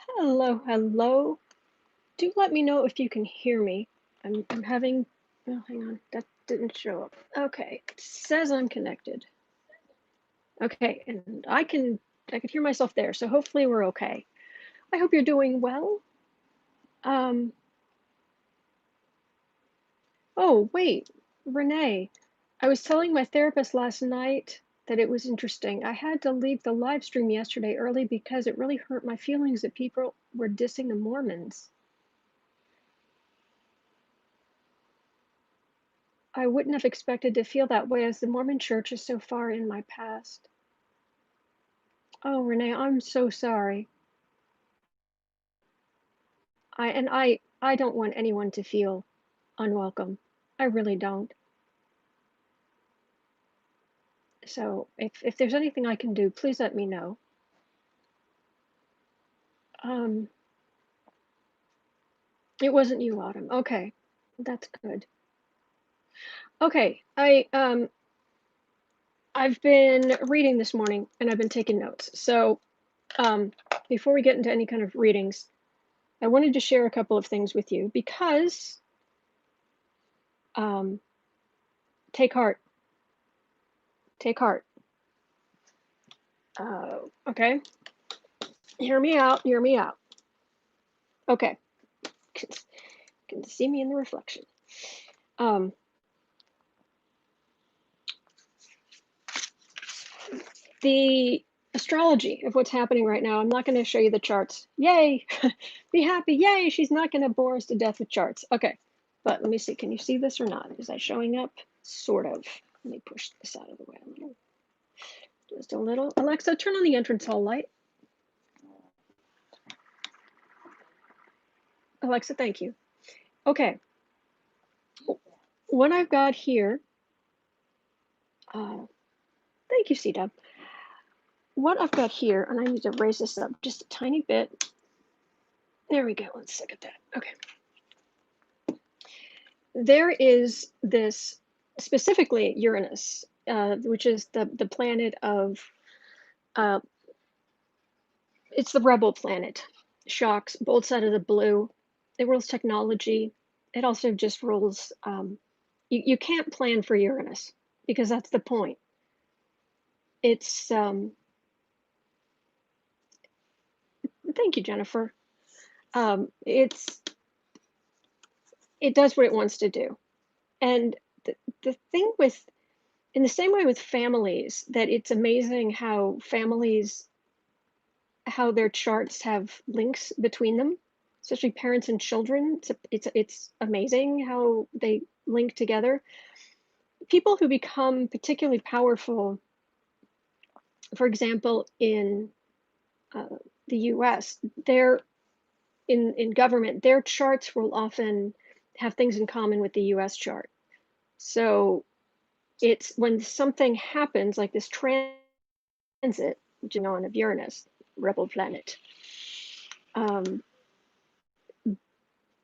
Hello, hello. Do let me know if you can hear me. I'm having, oh, hang on, that didn't show up. Okay, it says I'm connected. Okay, and I can hear myself there, so hopefully we're okay. I hope you're doing well. Um, oh, wait, Renee, I was telling my therapist last night that it was interesting. I had to leave the live stream yesterday early because it really hurt my feelings that people were dissing the Mormons. I wouldn't have expected to feel that way as the Mormon church is so far in my past. Oh, Renee, I'm so sorry. I don't want anyone to feel unwelcome. I really don't. So if there's anything I can do, please let me know. It wasn't you, Autumn. Okay, that's good. Okay, I've been reading this morning and I've been taking notes. So before we get into any kind of readings, I wanted to share a couple of things with you because take heart. Take heart. Okay. Hear me out. Hear me out. Okay. Can see me in the reflection. The astrology of what's happening right now. I'm not going to show you the charts. Yay. Be happy. Yay. She's not going to bore us to death with charts. Okay. But let me see. Can you see this or not? Is that showing up? Sort of. Let me push this out of the way a little. Just a little. Alexa, turn on the entrance hall light. Alexa, thank you. Okay. What I've got here, thank you, C-Dub. What I've got here, and I need to raise this up just a tiny bit. There we go. Let's look at that. Okay. There is this, specifically Uranus, which is the planet of, it's the rebel planet. Shocks, both sides of the blue. It rules technology. It also just rules, you can't plan for Uranus because that's the point. It's, thank you, Jennifer. It does what it wants to do. And the thing with, in the same way with families, that it's amazing how families, how their charts have links between them, especially parents and children. It's amazing how they link together. People who become particularly powerful, for example, in the US, they're in government, their charts will often have things in common with the US chart. So it's when something happens, like this transit, you know, of Uranus, rebel planet,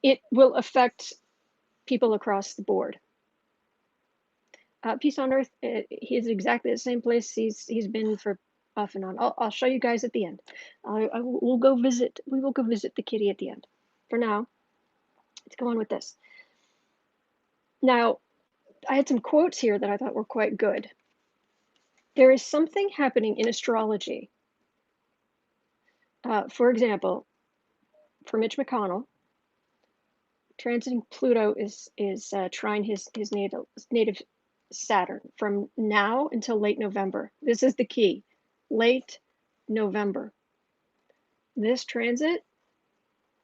it will affect people across the board. Peace on Earth, he's exactly the same place he's been for off and on. I'll show you guys at the end. We'll go visit. We will go visit the kitty at the end. For now, let's go on with this. Now, I had some quotes here that I thought were quite good. There is something happening in astrology. For example, for Mitch McConnell, transiting Pluto is trine his native Saturn from now until late November. This is the key. Late November. This transit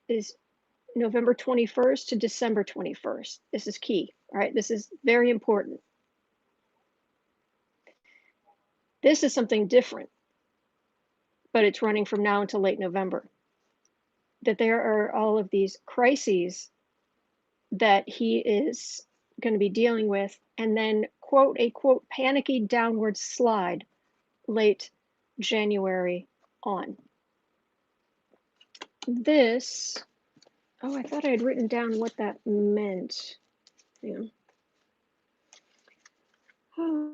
is November 21st to December 21st. This is key. All right, this is very important. This is something different, but it's running from now until late November. That there are all of these crises that he is going to be dealing with, and then quote a quote panicky downward slide late January on. This, oh, I thought I had written down what that meant. Yeah. Oh.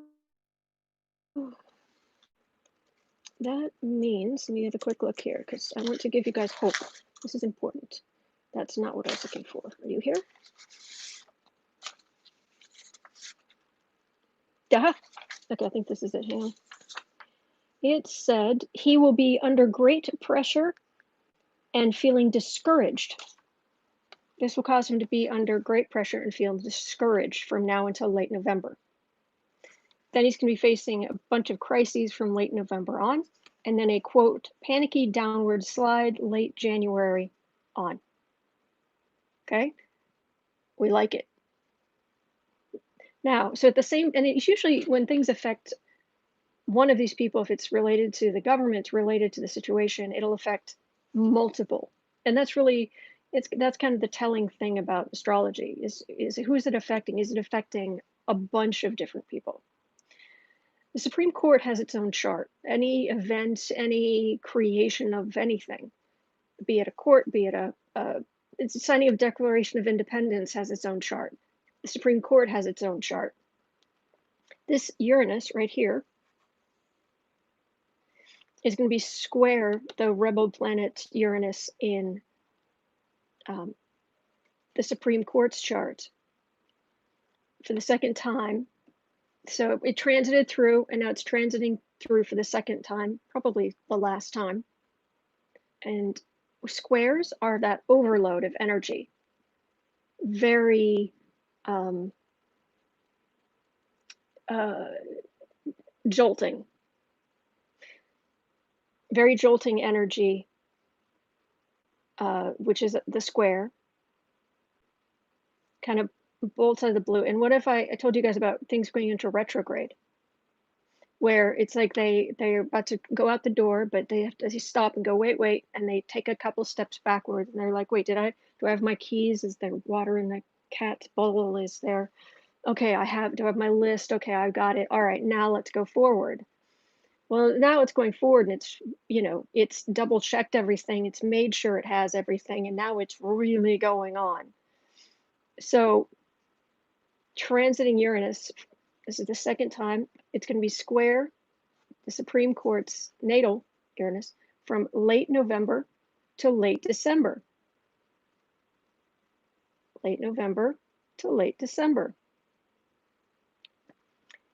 that means, let me have a quick look here because I want to give you guys hope. This is important. That's not what I was looking for. Are you here? Duh. Okay, I think this is it. Hang on. It said he will be under great pressure and feeling discouraged. This will cause him to be under great pressure and feel discouraged from now until late November. Then he's going to be facing a bunch of crises from late November on, and then a, quote, panicky downward slide late January on. Okay? We like it. Now, so at the same, and it's usually when things affect one of these people, if it's related to the government, related to the situation, it'll affect multiple. And that's really, that's kind of the telling thing about astrology is who's it affecting? Is it affecting a bunch of different people? The Supreme Court has its own chart. Any event, any creation of anything, be it a court, be it it's a signing of Declaration of Independence has its own chart. The Supreme Court has its own chart. This Uranus right here is going to be square the rebel planet Uranus in the Supreme Court's chart for the second time. So it transited through, and now it's transiting through for the second time, probably the last time. And squares are that overload of energy. Very jolting. Very jolting energy, which is the square. Kind of bolts out of the blue. And what if I told you guys about things going into retrograde, where it's like they're about to go out the door, but they have to stop and go, wait, and they take a couple steps backwards, and they're like, wait, do I have my keys? Is there water in the cat's bowl? Is there, okay, do I have my list? Okay, I've got it. All right, now let's go forward. Well, now it's going forward, and it's, it's double checked everything. It's made sure it has everything, and now it's really going on. So transiting Uranus, this is the second time, it's going to be square the Supreme Court's natal Uranus from late November to late December. Late November to late December.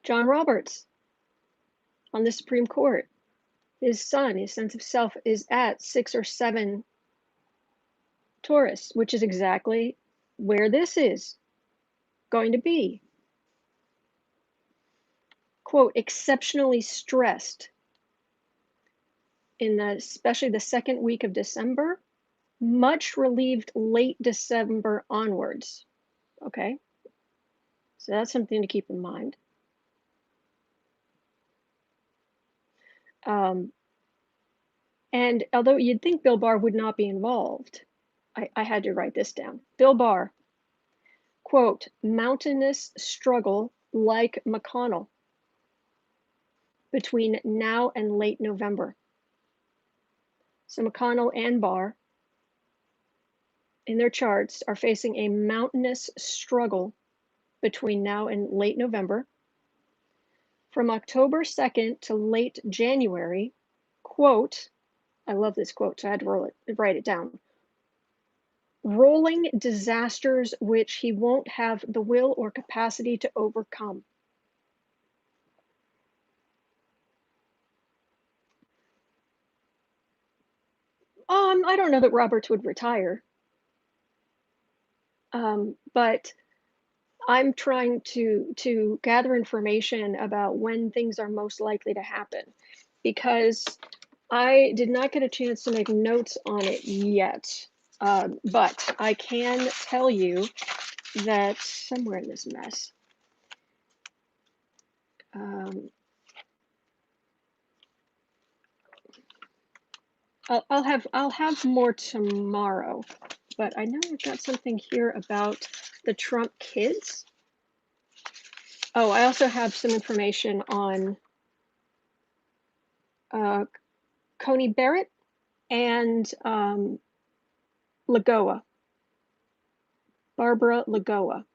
John Roberts on the Supreme Court, his sun, his sense of self is at 6 or 7 Taurus, which is exactly where this is going to be. Quote, exceptionally stressed in especially the second week of December, much relieved late December onwards. Okay, so that's something to keep in mind. And although you'd think Bill Barr would not be involved, I had to write this down. Bill Barr, quote, mountainous struggle like McConnell between now and late November. So McConnell and Barr in their charts are facing a mountainous struggle between now and late November. From October 2nd to late January, quote, I love this quote, so I had to write it down. Rolling disasters which he won't have the will or capacity to overcome. I don't know that Roberts would retire, but I'm trying to gather information about when things are most likely to happen, because I did not get a chance to make notes on it yet. But I can tell you that somewhere in this mess, I'll have more tomorrow, but I know I've got something here about the Trump kids. Oh, I also have some information on Coney Barrett and Lagoa, Barbara Lagoa.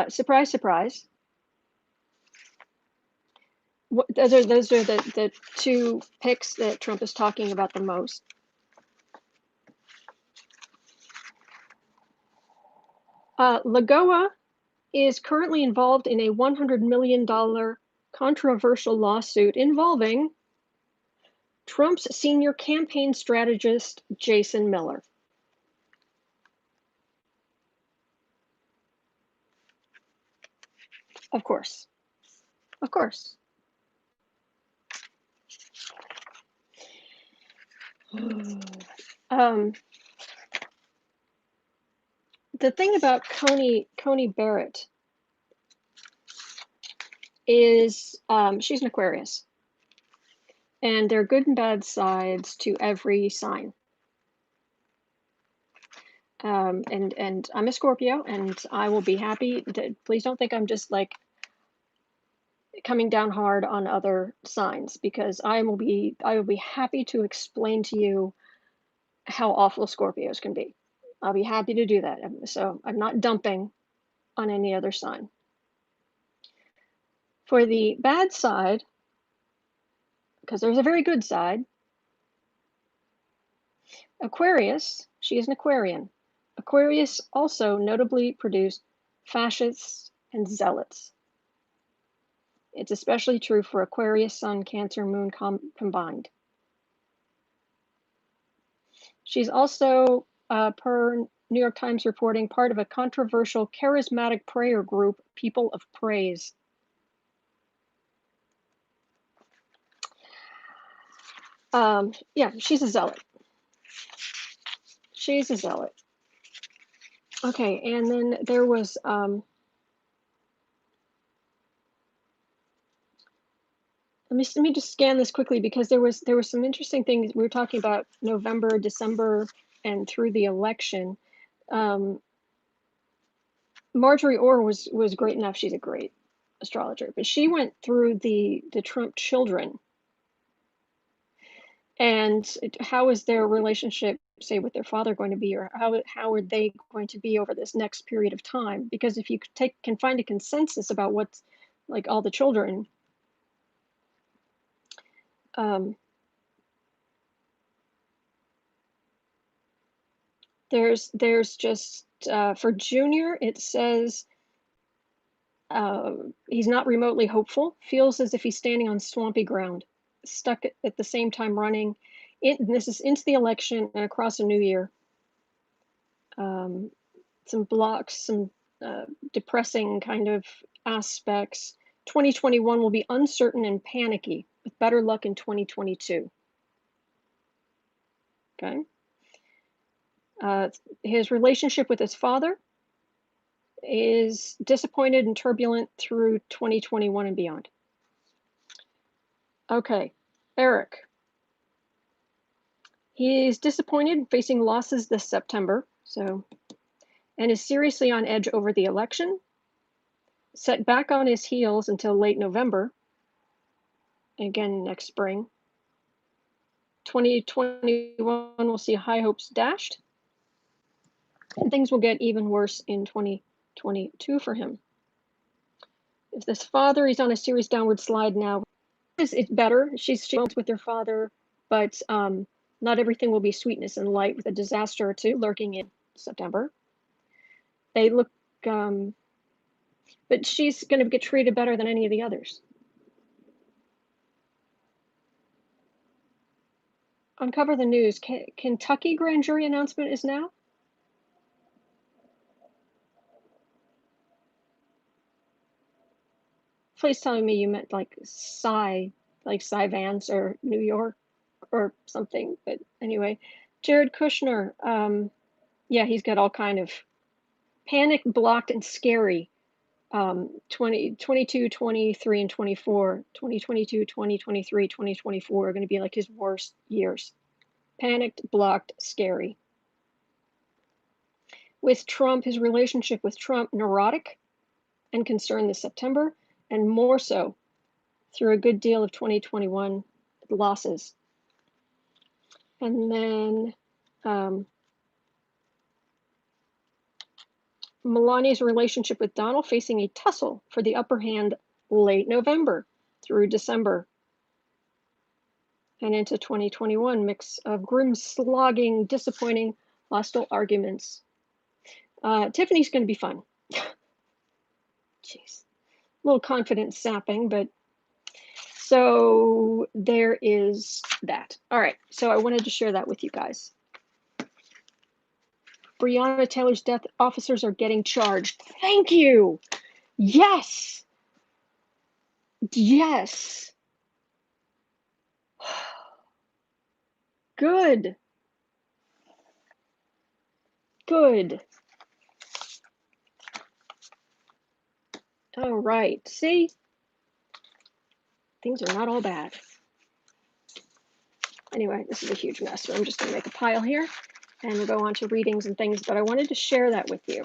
Surprise, surprise. those are the two picks that Trump is talking about the most. Lagoa is currently involved in a $100 million controversial lawsuit involving Trump's senior campaign strategist, Jason Miller. Of course. Of course. The thing about Coney Barrett is she's an Aquarius. And there are good and bad sides to every sign. And I'm a Scorpio, and I will be happy to, please don't think I'm just like coming down hard on other signs, because I will be happy to explain to you how awful Scorpios can be. I'll be happy to do that. So I'm not dumping on any other sign. For the bad side, because there's a very good side, Aquarius, she is an Aquarian. Aquarius also notably produced fascists and zealots. It's especially true for Aquarius, Sun, Cancer, Moon combined. She's also, per New York Times reporting, part of a controversial charismatic prayer group, People of Praise. Yeah, she's a zealot. She's a zealot. Okay, and then there was let me just scan this quickly, because there was some interesting things. We were talking about November, December, and through the election. Marjorie Orr was great enough. She's a great astrologer, but she went through the Trump children. And how is their relationship, say, with their father going to be, or how are they going to be over this next period of time? Because if you can find a consensus about what's like all the children, there's just for Junior, it says he's not remotely hopeful, feels as if he's standing on swampy ground, stuck at the same time running. This is into the election and across a new year. Some blocks, some depressing kind of aspects. 2021 will be uncertain and panicky, with better luck in 2022. Okay. His relationship with his father is disappointed and turbulent through 2021 and beyond. Okay, Eric. He's disappointed, facing losses this September, and is seriously on edge over the election, set back on his heels until late November, again next spring. 2021 will see high hopes dashed, and things will get even worse in 2022 for him. If this father, he's on a serious downward slide now. It's better. She's with their father, but not everything will be sweetness and light, with a disaster or two lurking in September. They look, but she's going to get treated better than any of the others. Uncover the news. Kentucky grand jury announcement is now. Please tell me you meant like Vance or New York or something. But anyway, Jared Kushner, yeah, he's got all kind of panic, blocked, and scary. 22, 23, and 24. 2022, 2023, 2024 are going to be like his worst years. Panicked, blocked, scary. With Trump, his relationship with Trump, neurotic and concerned this September, and more so through a good deal of 2021 losses. And then Melania's relationship with Donald, facing a tussle for the upper hand late November. through December and into 2021, mix of grim, slogging, disappointing, hostile arguments. Tiffany's going to be fun. Jeez. A little confidence sapping, but so there is that. All right, so I wanted to share that with you guys. Breonna Taylor's death, officers are getting charged. Thank you. Yes. Yes. Good. Good. All right. See? Things are not all bad. Anyway, this is a huge mess, so I'm just going to make a pile here and we'll go on to readings and things, but I wanted to share that with you.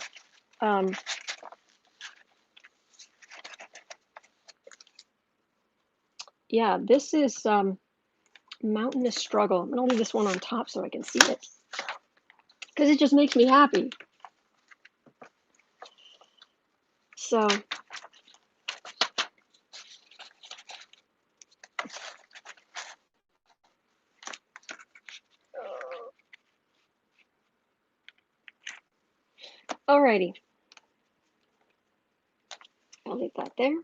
Yeah, this is Mountainous Struggle. I'm going to leave this one on top so I can see it because it just makes me happy. So, alrighty. I'll leave that there.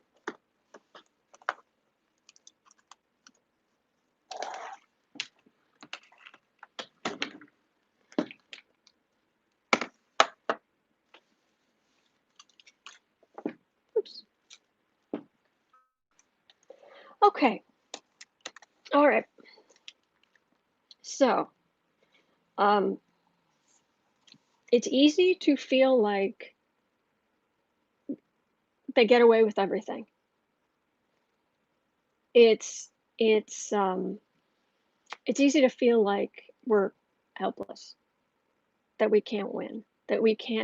Oops. Okay. All right. So, it's easy to feel like they get away with everything. It's easy to feel like we're helpless, that we can't win, that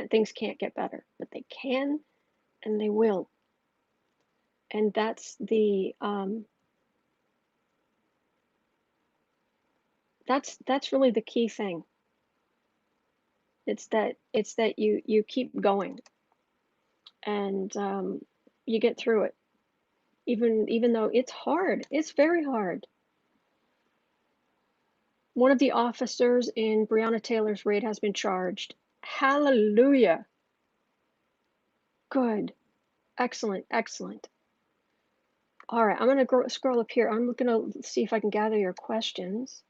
things can't get better, but they can and they will. And that's really the key thing. It's that you keep going and you get through it. Even though it's hard, it's very hard. One of the officers in Breonna Taylor's raid has been charged. Hallelujah. Good. Excellent, excellent. All right, I'm going to scroll up here. I'm going to see if I can gather your questions.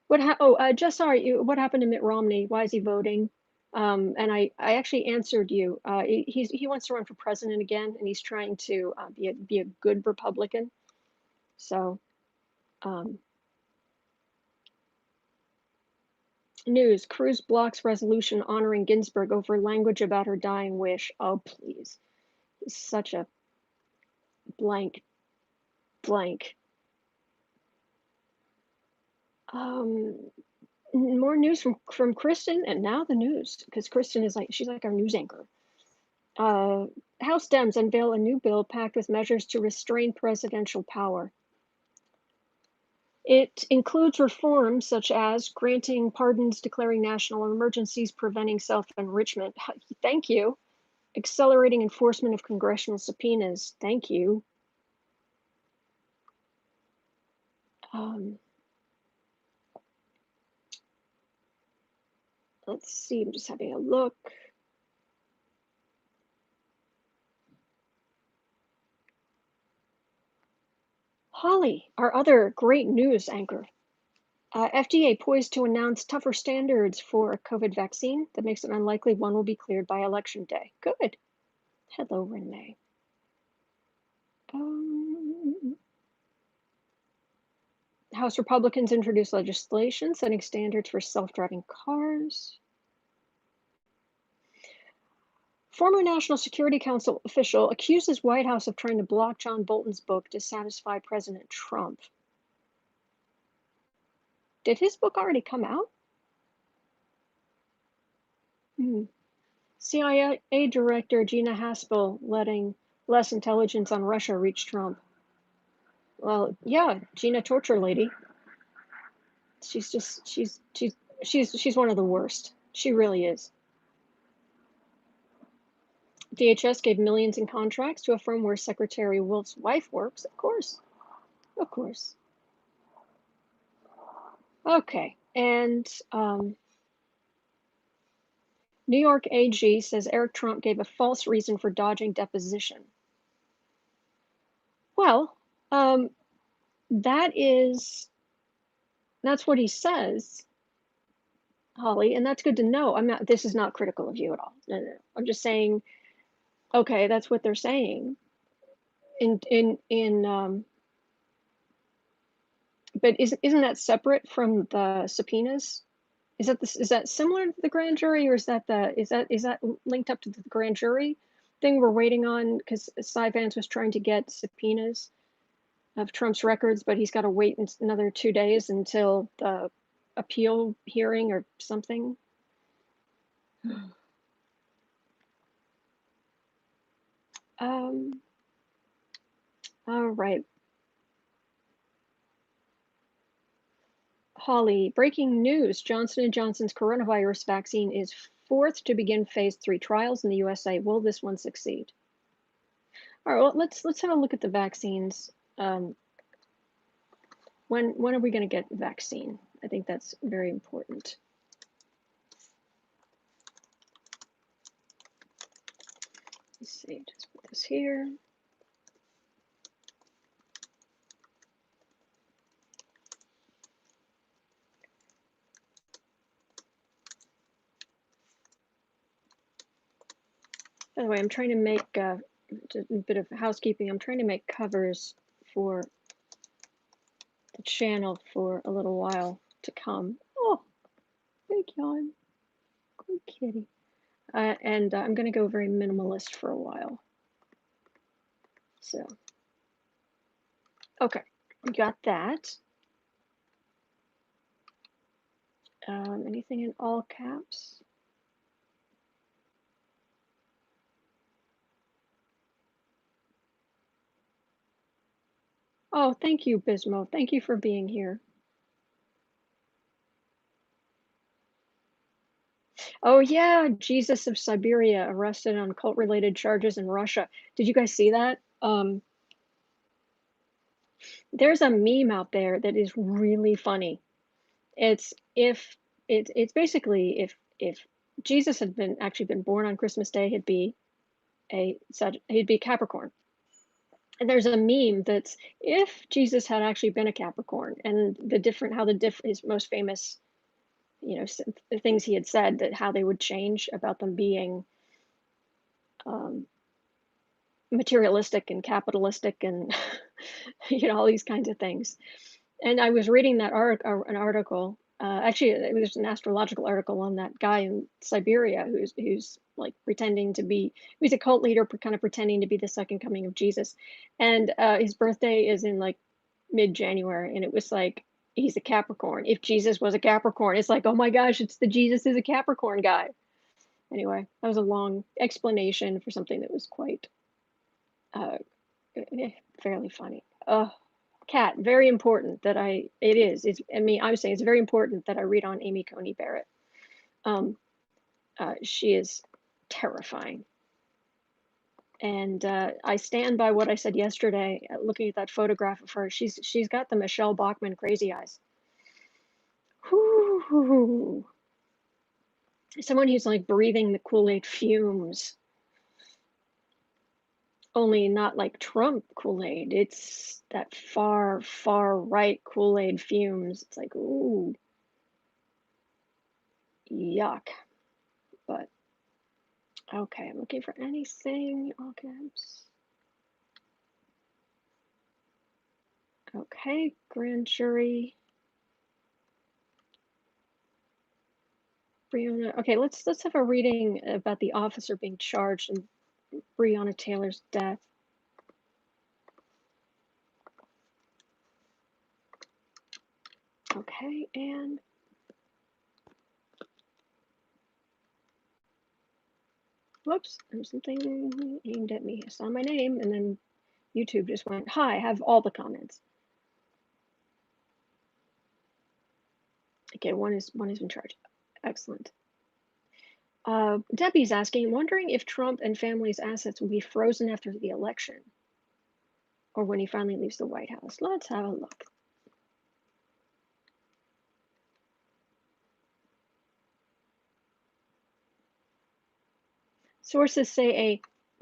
What happened to Mitt Romney? Why is he voting? And I actually answered you. He wants to run for president again, and he's trying to be a good Republican. So, news: Cruz blocks resolution honoring Ginsburg over language about her dying wish. Oh, please! Such a blank. More news from Kristen, and now the news, because Kristen is she's like our news anchor. House Dems unveil a new bill packed with measures to restrain presidential power. It includes reforms such as granting pardons, declaring national emergencies, preventing self-enrichment. Thank you. Accelerating enforcement of congressional subpoenas. Thank you. Let's see, I'm just having a look. Holly, our other great news anchor. FDA poised to announce tougher standards for a COVID vaccine that makes it unlikely one will be cleared by election day. Good. Hello, Renee. House Republicans introduced legislation setting standards for self-driving cars. Former National Security Council official accuses White House of trying to block John Bolton's book to satisfy President Trump. Did his book already come out? CIA Director Gina Haspel letting less intelligence on Russia reach Trump. Well, yeah, Gina Torture Lady. She's one of the worst. She really is. DHS gave millions in contracts to a firm where Secretary Wolf's wife works. Of course. Of course. Okay. And New York AG says Eric Trump gave a false reason for dodging deposition. Well, that's what he says, Holly, and that's good to know. This is not critical of you at all. No, no. I'm just saying, okay, that's what they're saying. But isn't that separate from the subpoenas? Is that similar to the grand jury, or is that linked up to the grand jury thing we're waiting on? Because Vance was trying to get subpoenas of Trump's records, but he's got to wait another 2 days until the appeal hearing or something. All right. Holly, breaking news. Johnson & Johnson's coronavirus vaccine is fourth to begin phase 3 trials in the USA. Will this one succeed? All right, well, let's have a look at the vaccines. When are we going to get the vaccine? I think that's very important. Let's see, just put this here. By the way, I'm trying to make just a bit of housekeeping. I'm trying to make covers for the channel for a little while to come. Oh, big yawn. Good kitty. And I'm going to go very minimalist for a while. So, okay, we got that. Anything in all caps? Oh, thank you, Bismo. Thank you for being here. Oh yeah, Jesus of Siberia arrested on cult-related charges in Russia. Did you guys see that? There's a meme out there that is really funny. It's basically if Jesus had actually been born on Christmas Day, he'd be a Capricorn. And there's a meme that's if Jesus had actually been a Capricorn, and his most famous, the things he had said, that how they would change about them being materialistic and capitalistic and all these kinds of things. And I was reading an article. Actually, it was an astrological article on that guy in Siberia who's like pretending to be. He's a cult leader, kind of pretending to be the second coming of Jesus, and his birthday is in like mid-January, and it was like he's a Capricorn. If Jesus was a Capricorn, it's like, oh my gosh, it's the Jesus is a Capricorn guy. Anyway, that was a long explanation for something that was quite fairly funny. Kat, very important that I'm saying it's very important that I read on Amy Coney Barrett. She is terrifying. And I stand by what I said yesterday, looking at that photograph of her. She's got the Michelle Bachmann crazy eyes. Whoo. Someone who's like breathing the Kool-Aid fumes. Only not like Trump Kool-Aid. It's that far, far right Kool-Aid fumes. It's like, ooh, yuck. But okay, I'm looking for anything, all caps. Okay, grand jury. Breonna. Okay, let's have a reading about the officer being charged in Breonna Taylor's death. Okay, and whoops, there's something aimed at me. I saw my name, and then YouTube just went, hi, I have all the comments. Okay, one is in charge. Excellent. Debbie's asking, wondering if Trump and family's assets will be frozen after the election or when he finally leaves the White House. Let's have a look. Sources say a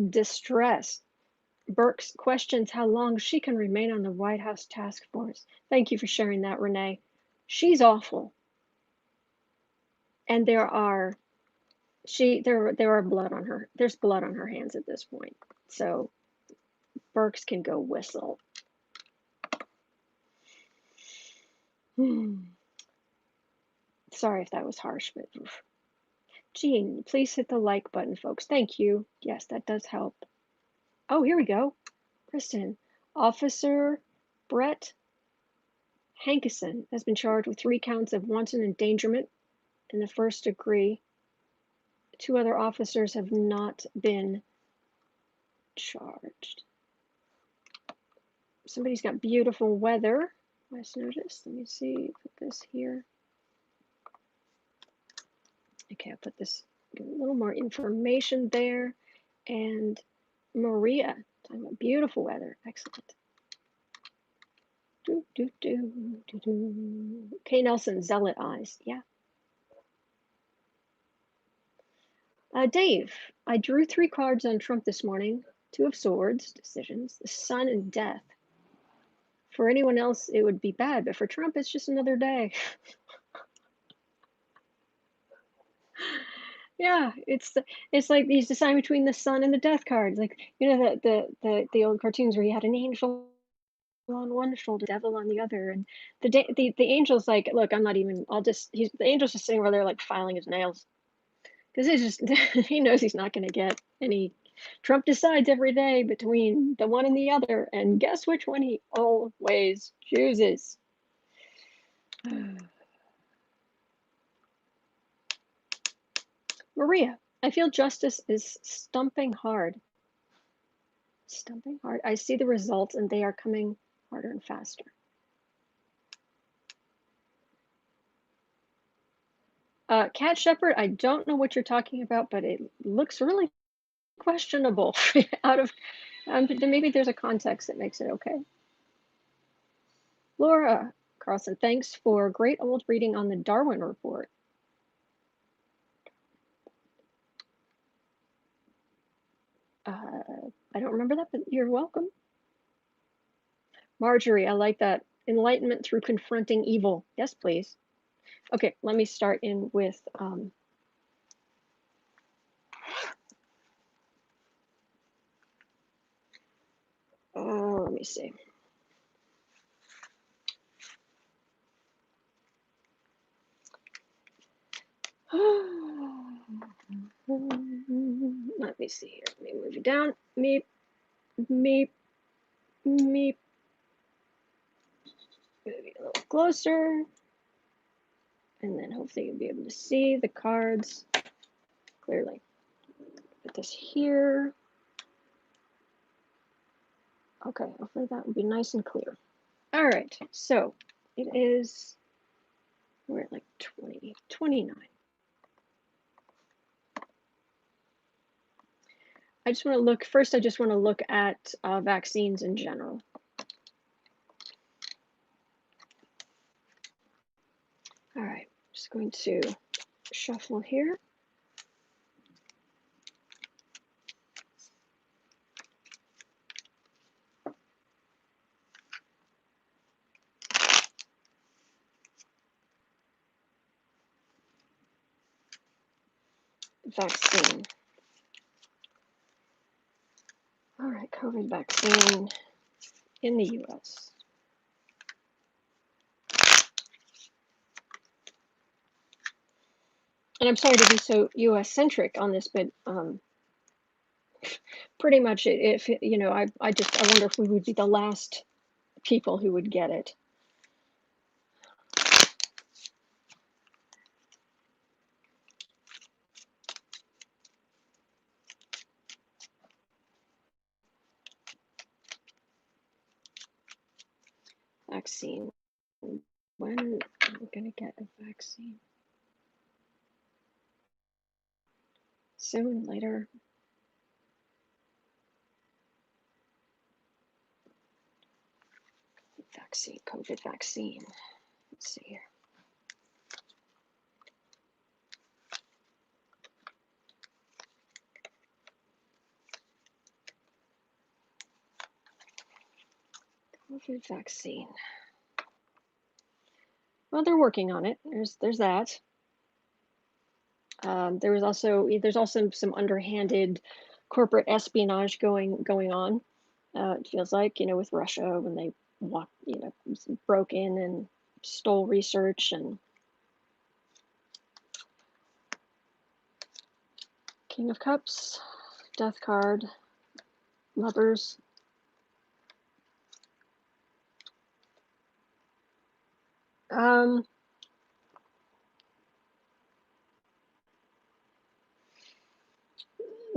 distress. Burks questions how long she can remain on the White House task force. Thank you for sharing that, Renee. She's awful. And there are blood on her. There's blood on her hands at this point. So Burks can go whistle. Sorry if that was harsh, but oof. Jean, please hit the like button, folks. Thank you. Yes, that does help. Oh, here we go. Kristen, Officer Brett Hankison has been charged with 3 counts of wanton endangerment in the first degree. 2 other officers have not been charged. Somebody's got beautiful weather. I just noticed. Let me see. Put this here. Okay, I'll put this, get a little more information there. And Maria, talking about beautiful weather. Excellent. K. Nelson, Zealot Eyes. Yeah. Dave, I drew 3 cards on Trump this morning. 2 of Swords, decisions, the Sun, and Death. For anyone else, it would be bad, but for Trump, it's just another day. Yeah, it's like he's deciding between the Sun and the Death cards. Like, you know, the old cartoons where you had an angel on one shoulder, devil on the other, and the angel's like, look, I'm not even. The angel's just sitting over there like filing his nails, because it's just he knows he's not going to get any. Trump decides every day between the one and the other, and guess which one he always chooses. Maria, I feel justice is stumping hard. Stumping hard. I see the results, and they are coming harder and faster. Cat Shepherd, I don't know what you're talking about, but it looks really questionable. Maybe there's a context that makes it okay. Laura Carlson, thanks for great old reading on the Darwin Report. I don't remember that, but you're welcome. Marjorie, I like that. Enlightenment through confronting evil. Yes, please. Okay, let me start in with let me see. Let me see here. Let me move you down. Meep, meep, meep. Maybe a little closer. And then hopefully you'll be able to see the cards clearly. Put this here. Okay, hopefully that will be nice and clear. All right, so it is, we're at like 20, 29. I just want to look, first I just want to look at vaccines in general. All right, just going to shuffle here. Vaccine. All right, COVID vaccine in the US. And I'm sorry to be so US centric on this, but pretty much if, you know, I wonder if we would be the last people who would get it. Vaccine. When am I going to get a vaccine? soon, later. Vaccine, COVID vaccine. Let's see here. COVID vaccine. Well, they're working on it. There's that. There's also some underhanded corporate espionage going on. It feels like, with Russia when they broke in and stole research. And King of Cups, Death card, Lovers.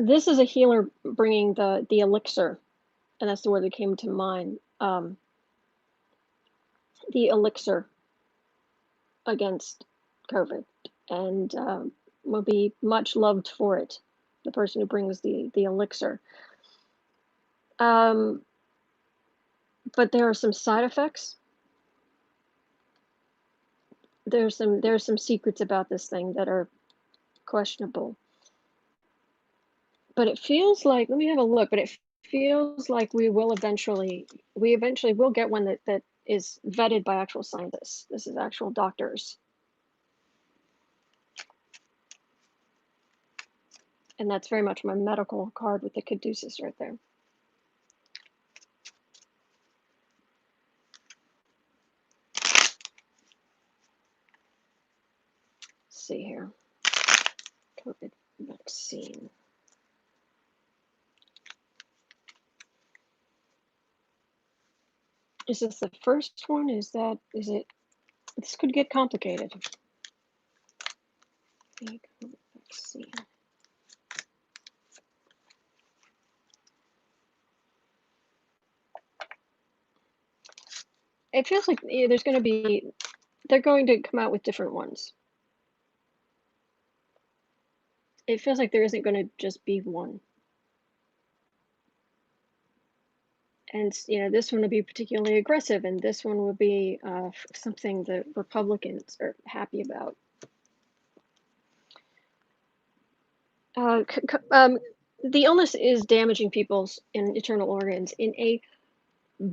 This is a healer bringing the elixir, and that's the word that came to mind. The elixir against COVID, and will be much loved for it. The person who brings the elixir. But there are some side effects. There's some secrets about this thing that are questionable. But it feels like, let me have a look, but it feels like we eventually will get one that is vetted by actual scientists. This is actual doctors. And that's very much my medical card with the caduceus right there. Let's see here. COVID vaccine. Is this the first one? Is it? This could get complicated. COVID vaccine. It feels like they're going to come out with different ones. It feels like there isn't going to just be one. And this one will be particularly aggressive, and this one will be something that Republicans are happy about. The illness is damaging people's internal organs in a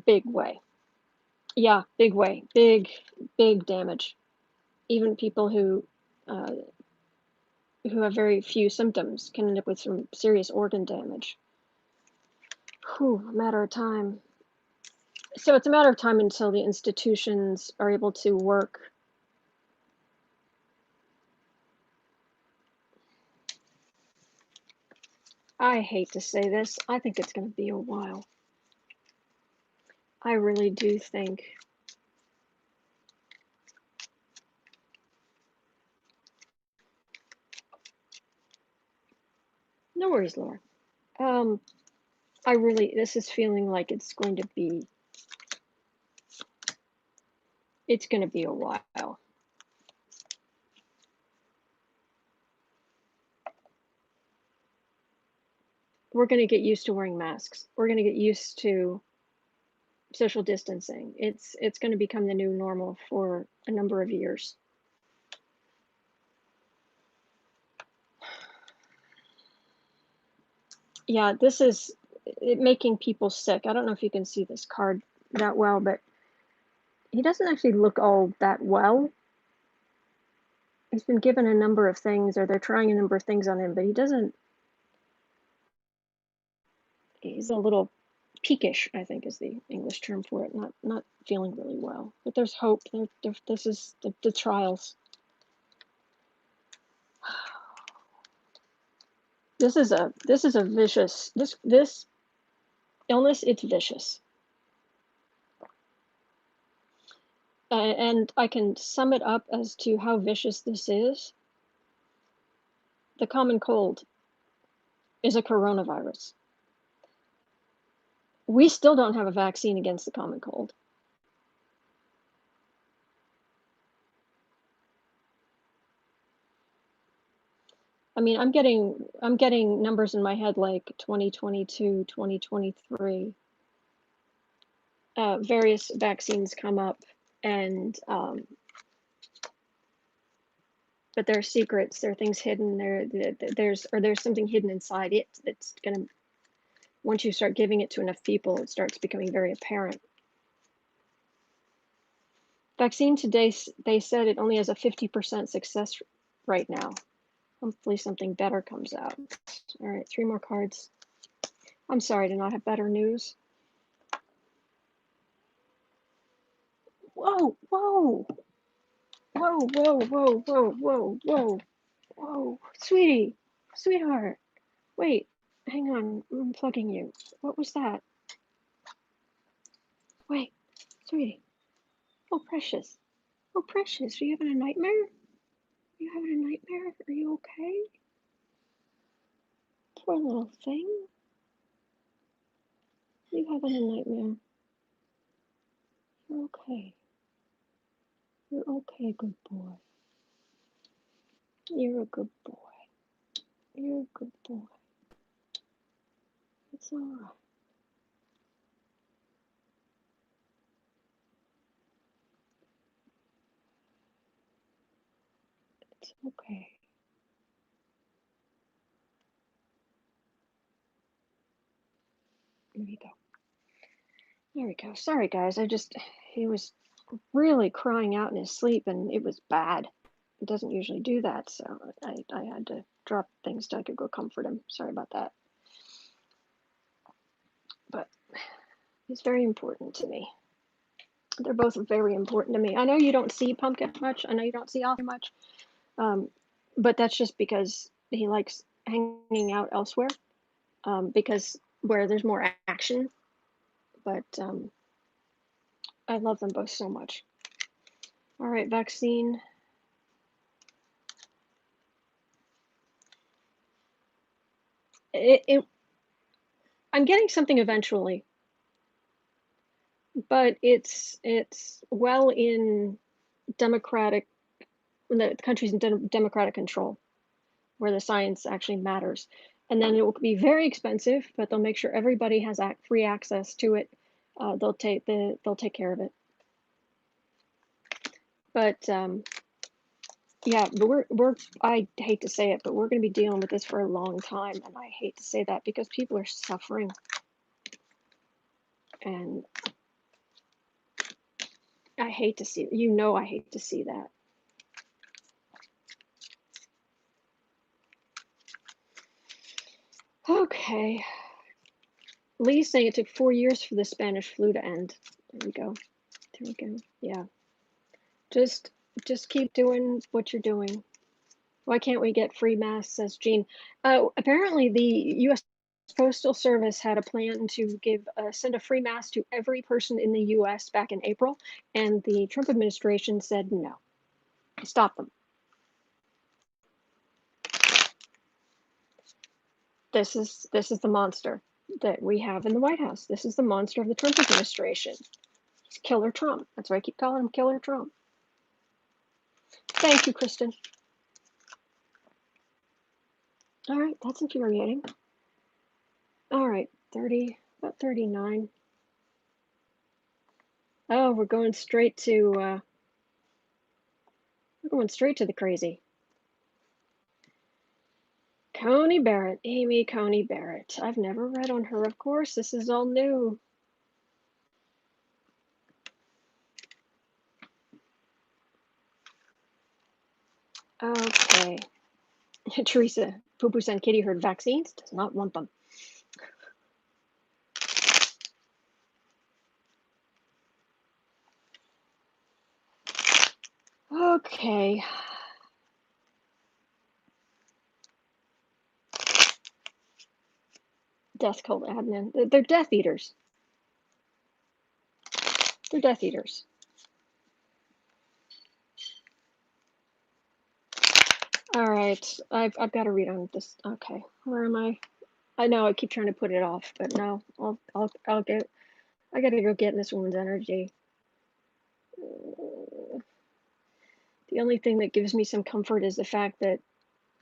big way. Yeah, big way, big damage. Even people who have very few symptoms can end up with some serious organ damage. Whew, a matter of time. So it's a matter of time until the institutions are able to work. I hate to say this. I think it's going to be a while. I really do think. No worries, Laura. This is feeling like it's going to be a while. We're going to get used to wearing masks. We're going to get used to social distancing. It's going to become the new normal for a number of years. Yeah, this is making people sick. I don't know if you can see this card that well, but he doesn't actually look all that well. He's been given a number of things, or they're trying a number of things on him, but he doesn't. He's a little peakish, I think is the English term for it. Not feeling really well, but there's hope. This is the trials. This is a vicious, this illness, it's vicious. And I can sum it up as to how vicious this is. The common cold is a coronavirus. We still don't have a vaccine against the common cold. I mean, I'm getting numbers in my head like 2022, 2023. Various vaccines come up, and but there are secrets. There are things hidden. There's something hidden inside it that's gonna. Once you start giving it to enough people, it starts becoming very apparent. Vaccine today, they said it only has a 50% success right now. Hopefully something better comes out. All right, 3 more cards. I'm sorry to not have better news. Whoa, whoa, whoa, whoa, whoa, whoa, whoa, whoa, whoa, sweetie, sweetheart. Wait, hang on, I'm plugging you. What was that? Wait, sweetie. Oh, precious. Oh, precious, are you having a nightmare? Are you having a nightmare? Are you okay? Poor little thing. You having a nightmare? You're okay. You're okay, good boy. You're a good boy. You're a good boy. It's all right. It's okay. There you go. There we go. Sorry, guys. He was really crying out in his sleep, and it was bad. It doesn't usually do that, so I had to drop things so I could go comfort him. Sorry about that. But he's very important to me. They're both very important to me. I know you don't see Pumpkin much. I know you don't see Alfie much. But that's just because he likes hanging out elsewhere. Because where there's more action. But I love them both so much. All right, vaccine. I'm getting something eventually, but it's well in democratic, the country's in democratic control, where the science actually matters. And then it will be very expensive, but they'll make sure everybody has free access to it. They'll take care of it. But yeah, but I hate to say it, but we're going to be dealing with this for a long time, and I hate to say that because people are suffering, and I hate to see, I hate to see that. Okay. Lee's saying it took 4 years for the Spanish flu to end. There we go. There we go. Yeah. Just keep doing what you're doing. Why can't we get free masks, says Jean. Apparently the U.S. Postal Service had a plan to send a free mask to every person in the U.S. back in April, and the Trump administration said no. Stop them. This is the monster that we have in the White House. This is the monster of the Trump administration. It's Killer Trump. That's why I keep calling him Killer Trump. Thank you, Kristen. All right, that's infuriating. All right, 30, about 39. Oh, we're going straight to the crazy. Coney Barrett, Amy Coney Barrett. I've never read on her, of course. This is all new. Okay. Teresa, Poo-Poo-san Kitty heard vaccines, does not want them. Okay. Death cult admin. They're Death Eaters. They're Death Eaters. All right, I've got to read on this. Okay, where am I? I know I keep trying to put it off, but no, I'll get. I got to go get in this woman's energy. The only thing that gives me some comfort is the fact that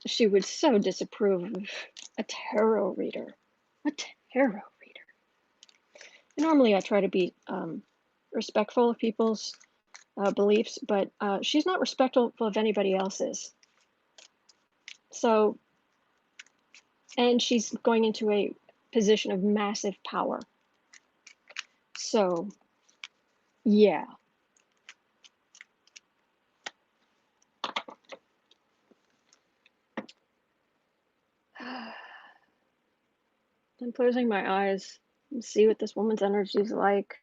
she would so disapprove of a tarot reader. A tarot reader. Normally I try to be respectful of people's beliefs, but she's not respectful of anybody else's. So, and she's going into a position of massive power. So, yeah. I'm closing my eyes and see what this woman's energy is like.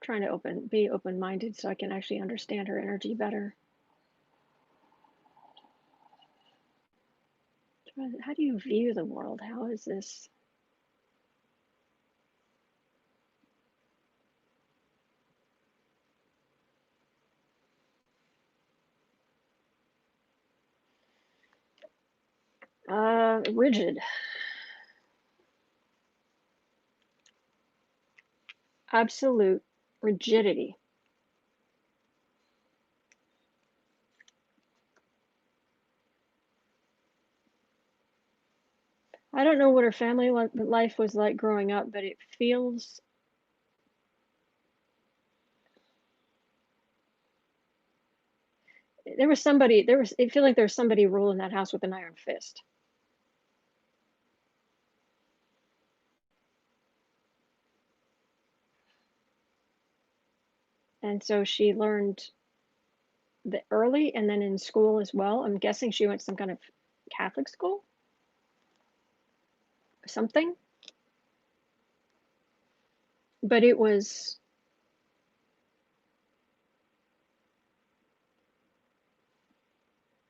Trying to be open-minded so I can actually understand her energy better. How do you view the world? How is this? Rigid. Absolute rigidity. I don't know what her family life was like growing up, but it feels it felt like there was somebody ruling that house with an iron fist. And so she learned the early and then in school as well. I'm guessing she went to some kind of Catholic school, something. But it was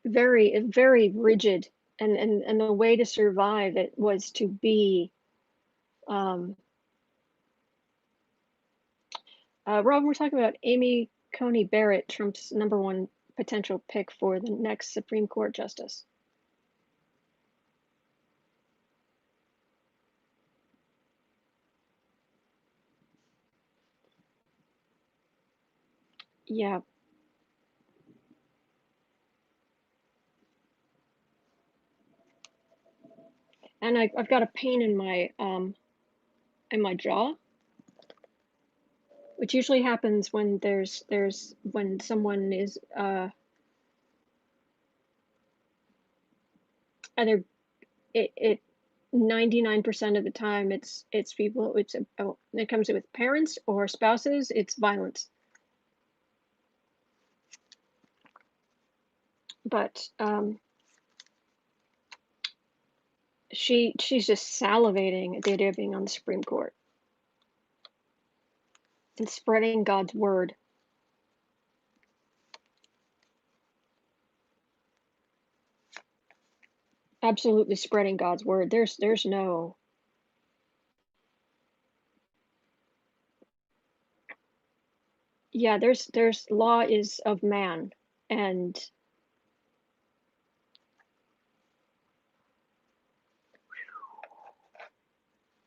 very, very rigid. And the way to survive it was to be, Rob, we're talking about Coney Barrett, Trump's #1 potential pick for the next Supreme Court justice. Yeah. And I've got a pain in my jaw, which usually happens when when someone is either it 99% of the time it's people it comes with parents or spouses, it's violence. But she's just salivating at the idea of being on the Supreme Court and spreading God's word. Absolutely spreading God's word. There's no yeah, there's law is of man, and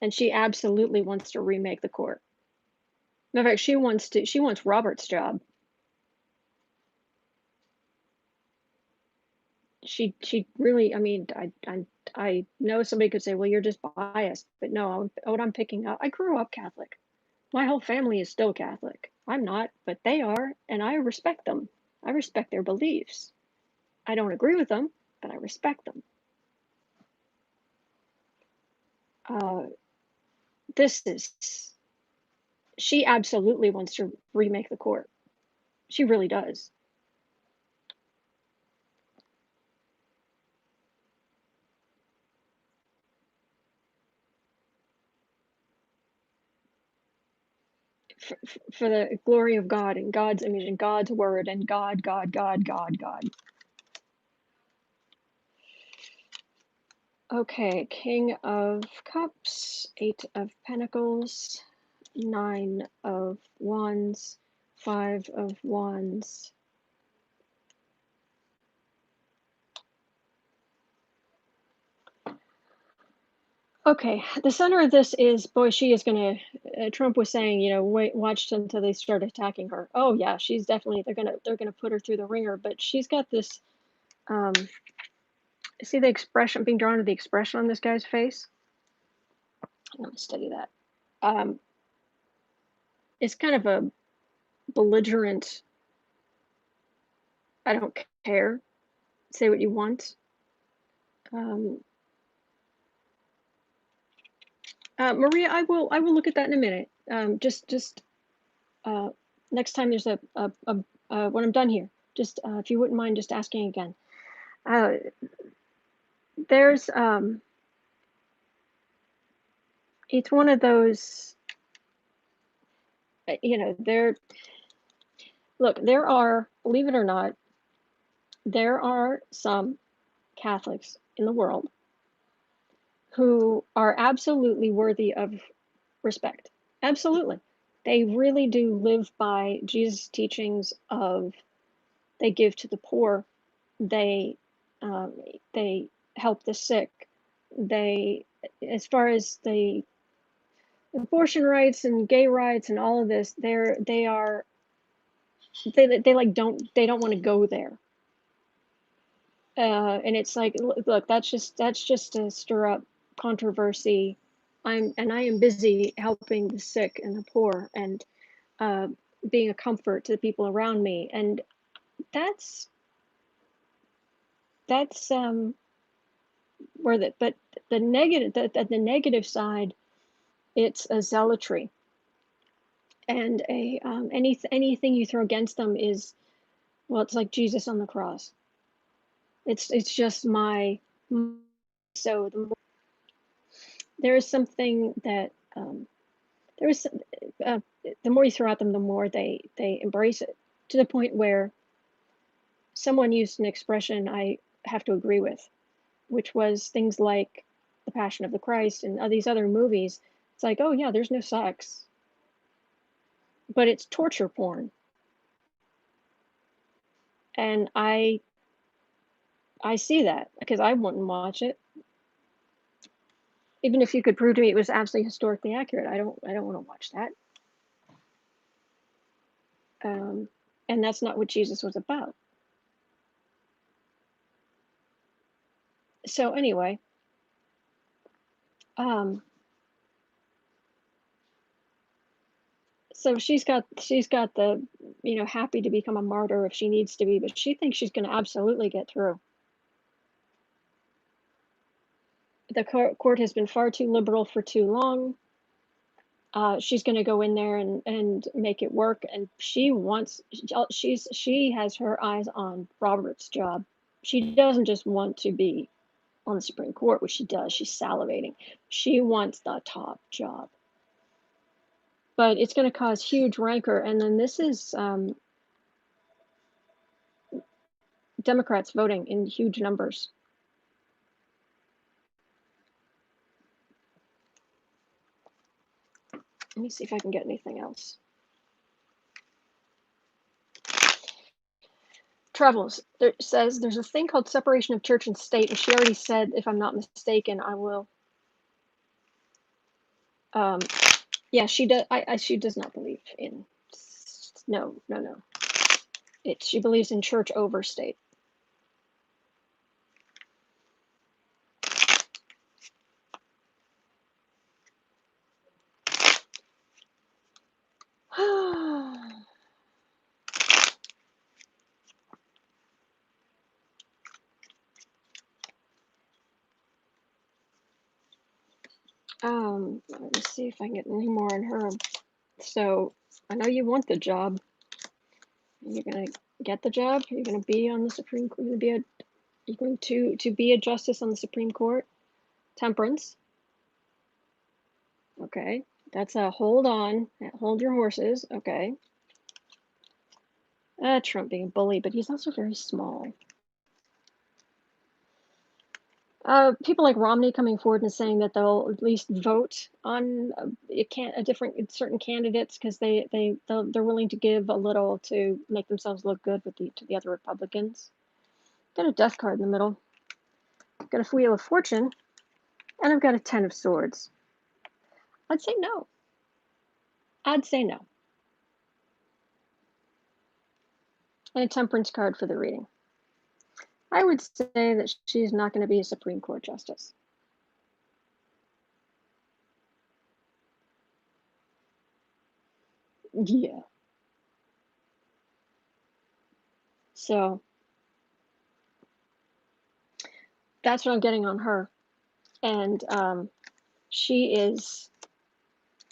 she absolutely wants to remake the court. In fact, she wants Robert's job. She really, I mean, I know somebody could say, well, you're just biased, but no, what I'm picking up, I grew up Catholic. My whole family is still Catholic. I'm not, but they are, and I respect them. I respect their beliefs. I don't agree with them, but I respect them. She absolutely wants to remake the court. She really does. For the glory of God and God's image and God's word and God. Okay, King of Cups, 8 of Pentacles, 9 of Wands, 5 of Wands. Okay, the center of this is, boy, she is gonna. Trump was saying, wait, watch until they start attacking her. Oh yeah, she's definitely. They're gonna put her through the ringer. But she's got this. Um, see the expression being drawn to the expression on this guy's face. I'm gonna study that. Um, it's kind of a belligerent. I don't care. Say what you want. Um, Maria, I will look at that in a minute. Just uh, next time there's a when I'm done here, just if you wouldn't mind just asking again. Uh, there's it's one of those, there. Look, there are, believe it or not, there are some Catholics in the world who are absolutely worthy of respect. Absolutely. They really do live by Jesus' teachings of they give to the poor, they um, they help the sick, they, as far as the abortion rights and gay rights and all of this, they like don't want to go there. And it's like, look, that's just to stir up controversy. I am busy helping the sick and the poor and uh, being a comfort to the people around me, and that's where the but the negative side, it's a zealotry, and anything you throw against them is, well, it's like Jesus on the cross. It's just my. So there is something that there is the more you throw at them, the more they embrace it, to the point where someone used an expression I have to agree with, which was things like The Passion of the Christ and these other movies. It's like, oh yeah, there's no sex, but it's torture porn, and I see that because I wouldn't watch it, even if you could prove to me it was absolutely historically accurate. I don't want to watch that. Um, and that's not what Jesus was about. So anyway, um, so she's got the, happy to become a martyr if she needs to be, but she thinks she's going to absolutely get through. The court has been far too liberal for too long. She's going to go in there and make it work, and she has her eyes on Robert's job. She doesn't just want to be on the Supreme Court, which she does. She's salivating. She wants the top job, but it's going to cause huge rancor. And then this is Democrats voting in huge numbers. Let me see if I can get anything else. Travels there says there's a thing called separation of church and state, and she already said, if I'm not mistaken, I will. Yeah, she does. She does not believe in. No. She believes in church over state. Let me see if I can get any more on her. So I know you want the job. You're gonna get the job. You're gonna be on the Supreme Court. You're going to be a justice on the Supreme Court. Temperance. Okay, that's a hold on. Hold your horses. Okay. Trump being a bully, but he's also very small. People like Romney coming forward and saying that they'll at least vote on certain candidates because they're willing to give a little to make themselves look good to the other Republicans. Got a death card in the middle. Got a Wheel of Fortune, And I've got a 10 of swords. I'd say no. I'd say no. And a temperance card for the reading. I would say that she's not going to be a Supreme Court justice. Yeah. So that's what I'm getting on her. And she is,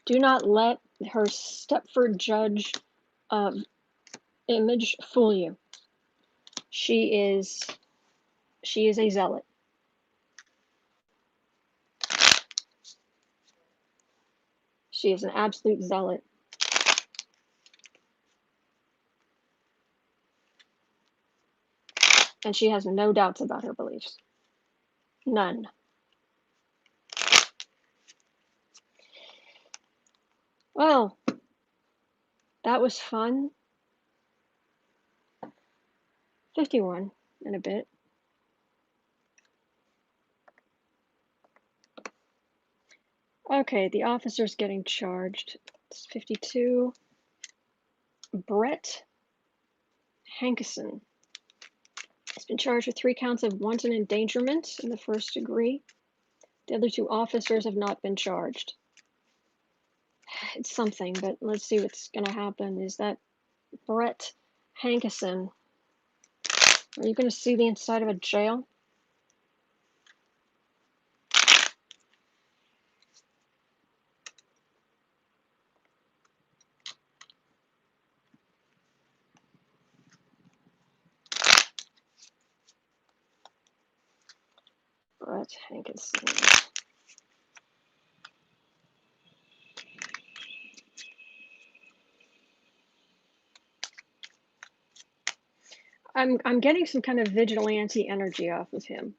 do not let her Stepford judge image fool you. She is a zealot. She is an absolute zealot. And she has no doubts about her beliefs. None. Well, that was fun. 51 and a bit. Okay, the officer's getting charged. It's 52. Brett Hankison has been charged with 3 counts of wanton endangerment in the 1st degree. The other 2 officers have not been charged. It's something, but let's see what's going to happen. Is that Brett Hankison? Are you going to see the inside of a jail? Brett Hankison. I'm getting some kind of vigilante energy off of him.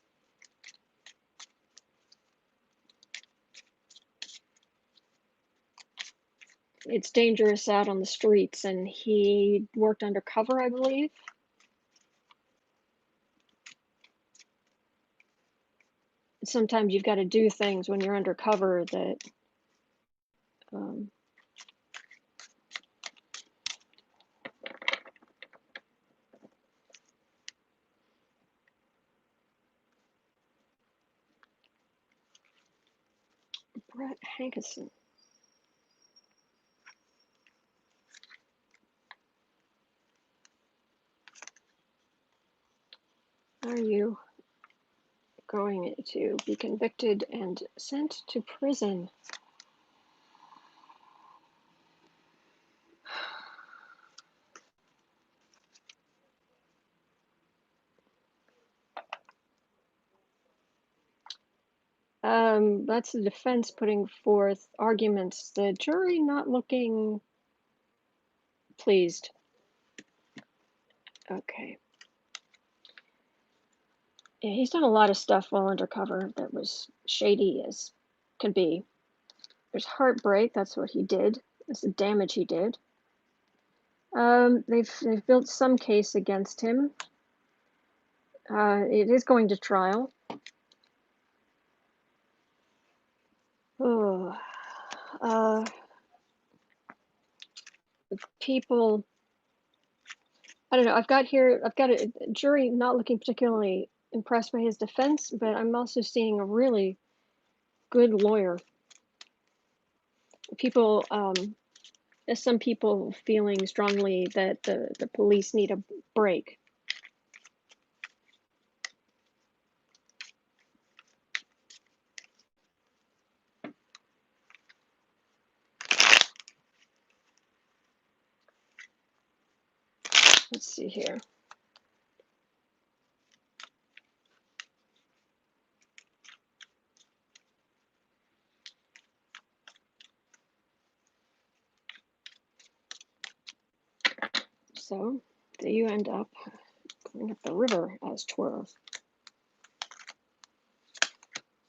It's dangerous out on the streets, and he worked undercover, I believe. Sometimes you've got to do things when you're undercover that Brett Hankison. Are you going to be convicted and sent to prison? That's the defense putting forth arguments. The jury not looking pleased. Okay. Yeah, he's done a lot of stuff while undercover that was shady as could be. There's heartbreak. That's what he did. That's the damage he did. They've built some case against him. It is going to trial. Oh, people. I don't know. I've got a jury not looking particularly impressed by his defense, but I'm also seeing a really good lawyer. People, there's some people feeling strongly that the police need a break. Let's see here. So there you end up going up the river as twirl.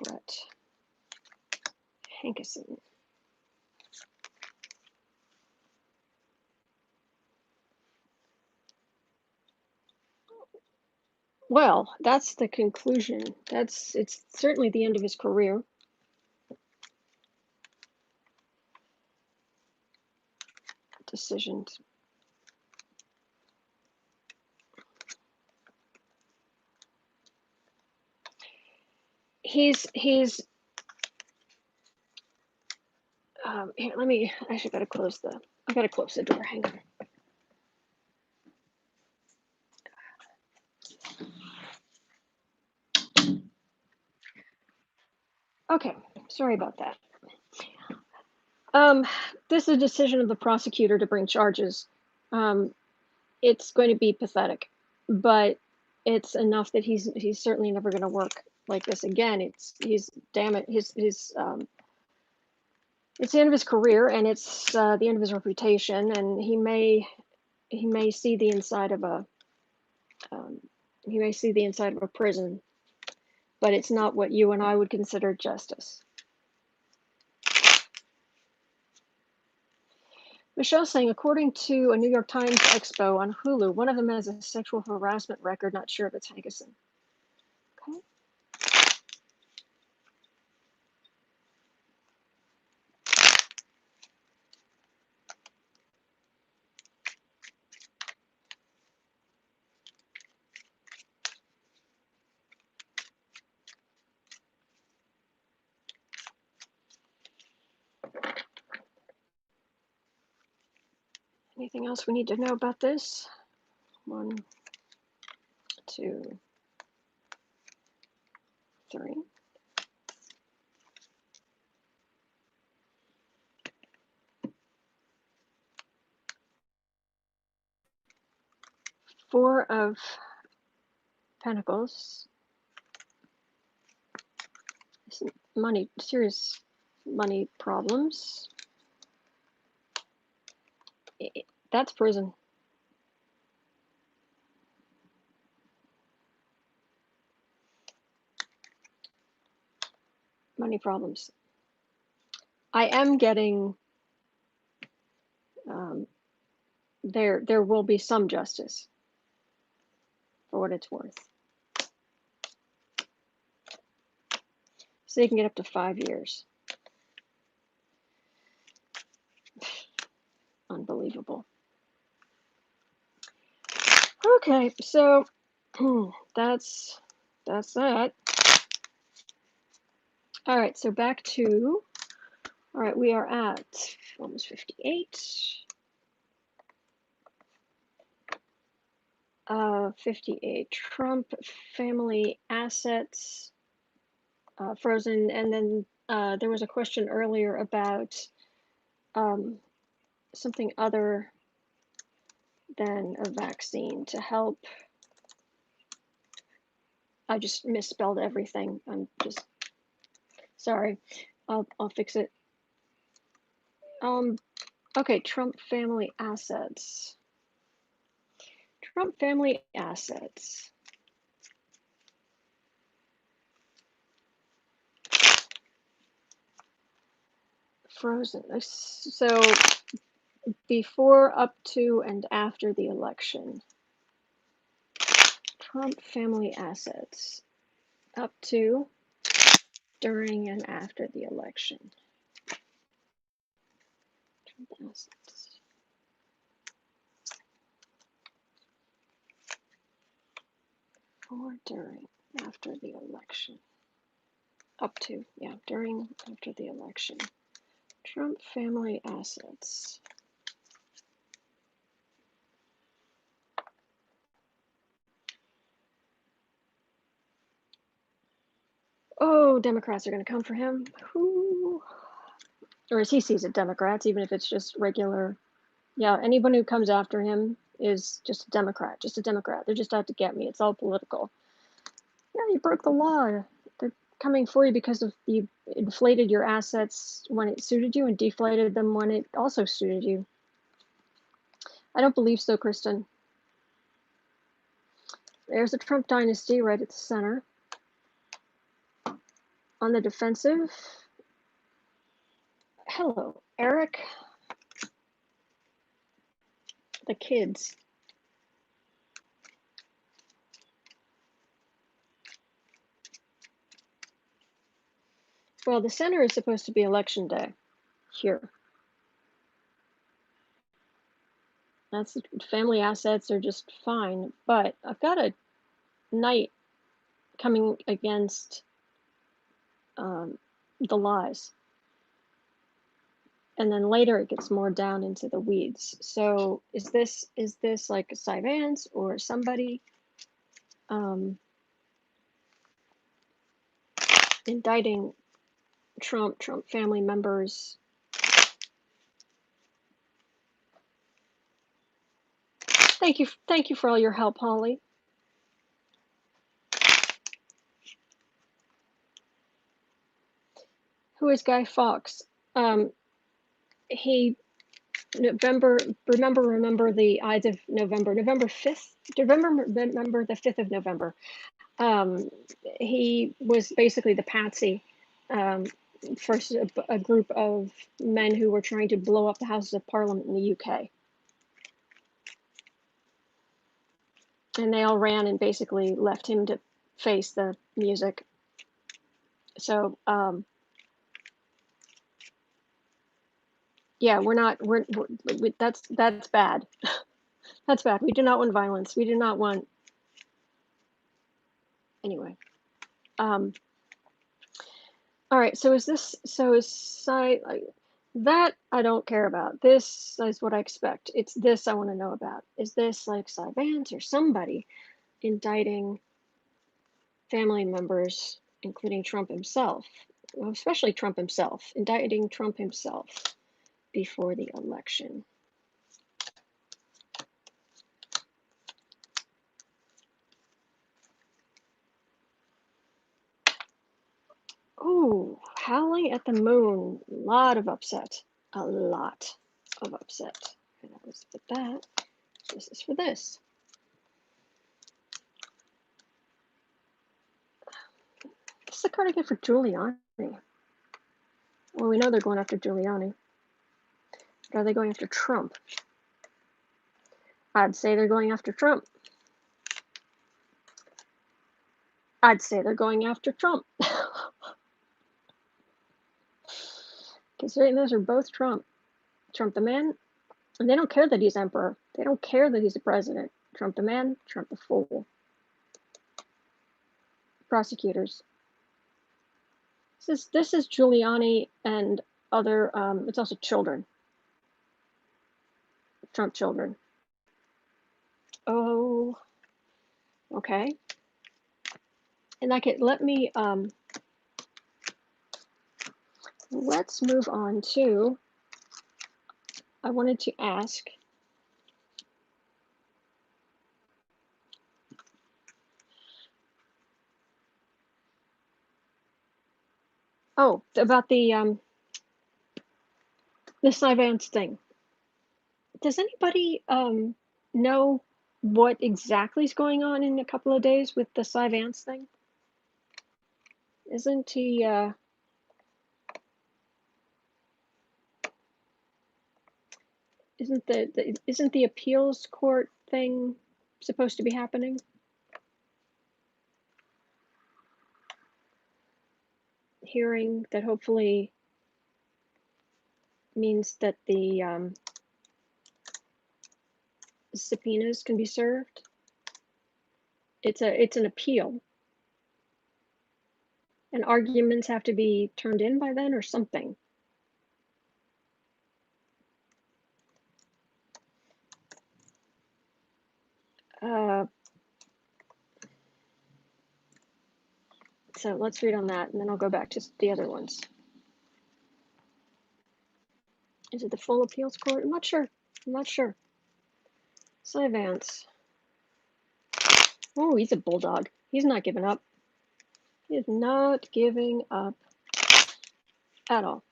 Brett Hankison. Well, that's the conclusion. It's certainly the end of his career. decisions. He's here, I actually gotta close the door, hang on. Okay, sorry about that. This is a decision of the prosecutor to bring charges. It's going to be pathetic, but it's enough that he's certainly never going to work like this again. It's the end of his career, and it's the end of his reputation, and he may see the inside of a prison, but it's not what you and I would consider justice. Michelle saying, according to a New York Times expo on Hulu, one of them has a sexual harassment record. Not sure if it's Hankison. Okay. Anything else we need to know about this? 1, 2, 3. Four of Pentacles. Money, serious money problems. That's prison. Money problems. I am getting there will be some justice for what it's worth. So you can get up to 5 years. Unbelievable. Okay, so that's that. All right, so back to, all right, we are at almost 58. 58, Trump family assets frozen, and then there was a question earlier about something other than a vaccine to help. I just misspelled everything. I'm just sorry. I'll fix it. Okay, Trump family assets. Trump family assets. Frozen. So before, up to, and after the election. Trump family assets. Up to, during, and after the election. Trump assets. Before, during, after the election. Up to, yeah, during, after the election. Trump family assets. Oh, Democrats are going to come for him. Ooh. Or as he sees it, Democrats, even if it's just regular. Yeah, anyone who comes after him is just a Democrat, They're just out to get me. It's all political. Yeah, you broke the law. They're coming for you because of you inflated your assets when it suited you and deflated them when it also suited you. I don't believe so, Kristen. There's the Trump dynasty right at the center. On the defensive. Hello, Eric. The kids. Well, the center is supposed to be election day here. That's family assets are just fine, but I've got a knight coming against the lies. And then later it gets more down into the weeds. So is this like a Vance or somebody indicting Trump family members? Thank you for all your help, Holly. Who is Guy Fawkes? He remember the Ides of November, November 5th. Remember the 5th of November. He was basically the patsy for a group of men who were trying to blow up the Houses of Parliament in the UK. And they all ran and basically left him to face the music. So yeah, that's bad. That's bad. We do not want violence. We do not want. Anyway. All right. So is that I don't care about. This is what I expect. It's this I want to know about. Is this like Vance or somebody indicting family members, including Trump himself, well, especially Trump himself, indicting Trump himself before the election? Oh, Howling at the Moon. A lot of upset. A lot of upset. And I was with that. This is for this. This is the card I get for Giuliani. Well, we know they're going after Giuliani. But are they going after Trump? I'd say they're going after Trump. I'd say they're going after Trump. Considering those are both Trump. Trump the man, and they don't care that he's emperor. They don't care that he's a president. Trump the man, Trump the fool. Prosecutors. This is Giuliani and other, it's also children. Trump children. Oh, okay. And let me, let's move on to, I wanted to ask, about the Vance thing. Does anybody know what exactly is going on in a couple of days with the Vance thing? Isn't he isn't the appeals court thing supposed to be happening? Hearing that hopefully means that the subpoenas can be served. It's an appeal, and arguments have to be turned in by then or something. So let's read on that, and then I'll go back to the other ones. Is it the full appeals court? I'm not sure. Vance. Oh, he's a bulldog. He's not giving up. He is not giving up at all.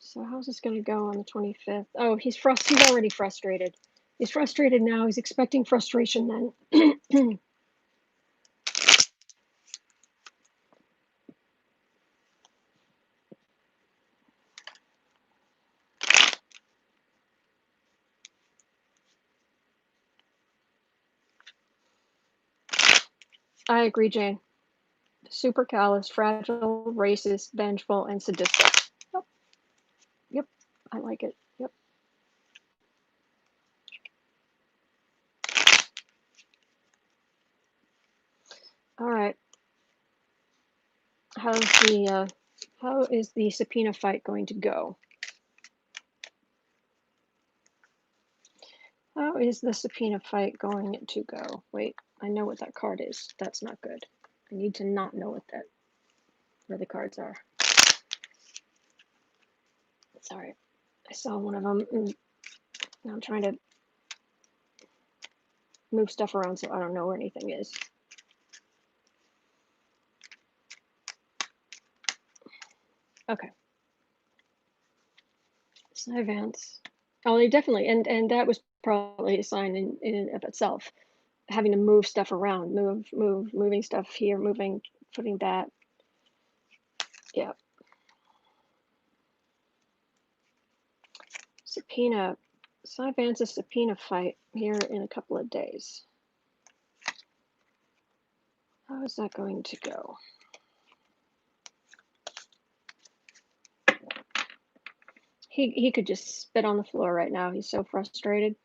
So how's this going to go on the 25th? Oh, he's already frustrated. He's frustrated now. He's expecting frustration then. I agree, Jane. Super callous, fragile, racist, vengeful, and sadistic. Yep. Yep. I like it. Yep. All right. How is the subpoena fight going to go? How is the subpoena fight going to go? Wait, I know what that card is. That's not good. I need to not know where the cards are. Sorry. I saw one of them, and now I'm trying to move stuff around so I don't know where anything is. Okay. So Vance. Oh, they definitely, and that was probably a sign in and of itself. Having to move stuff around, moving stuff here, putting that. Yeah. Subpoena. Cy Vance's subpoena fight here in a couple of days. How is that going to go? He could just spit on the floor right now. He's so frustrated.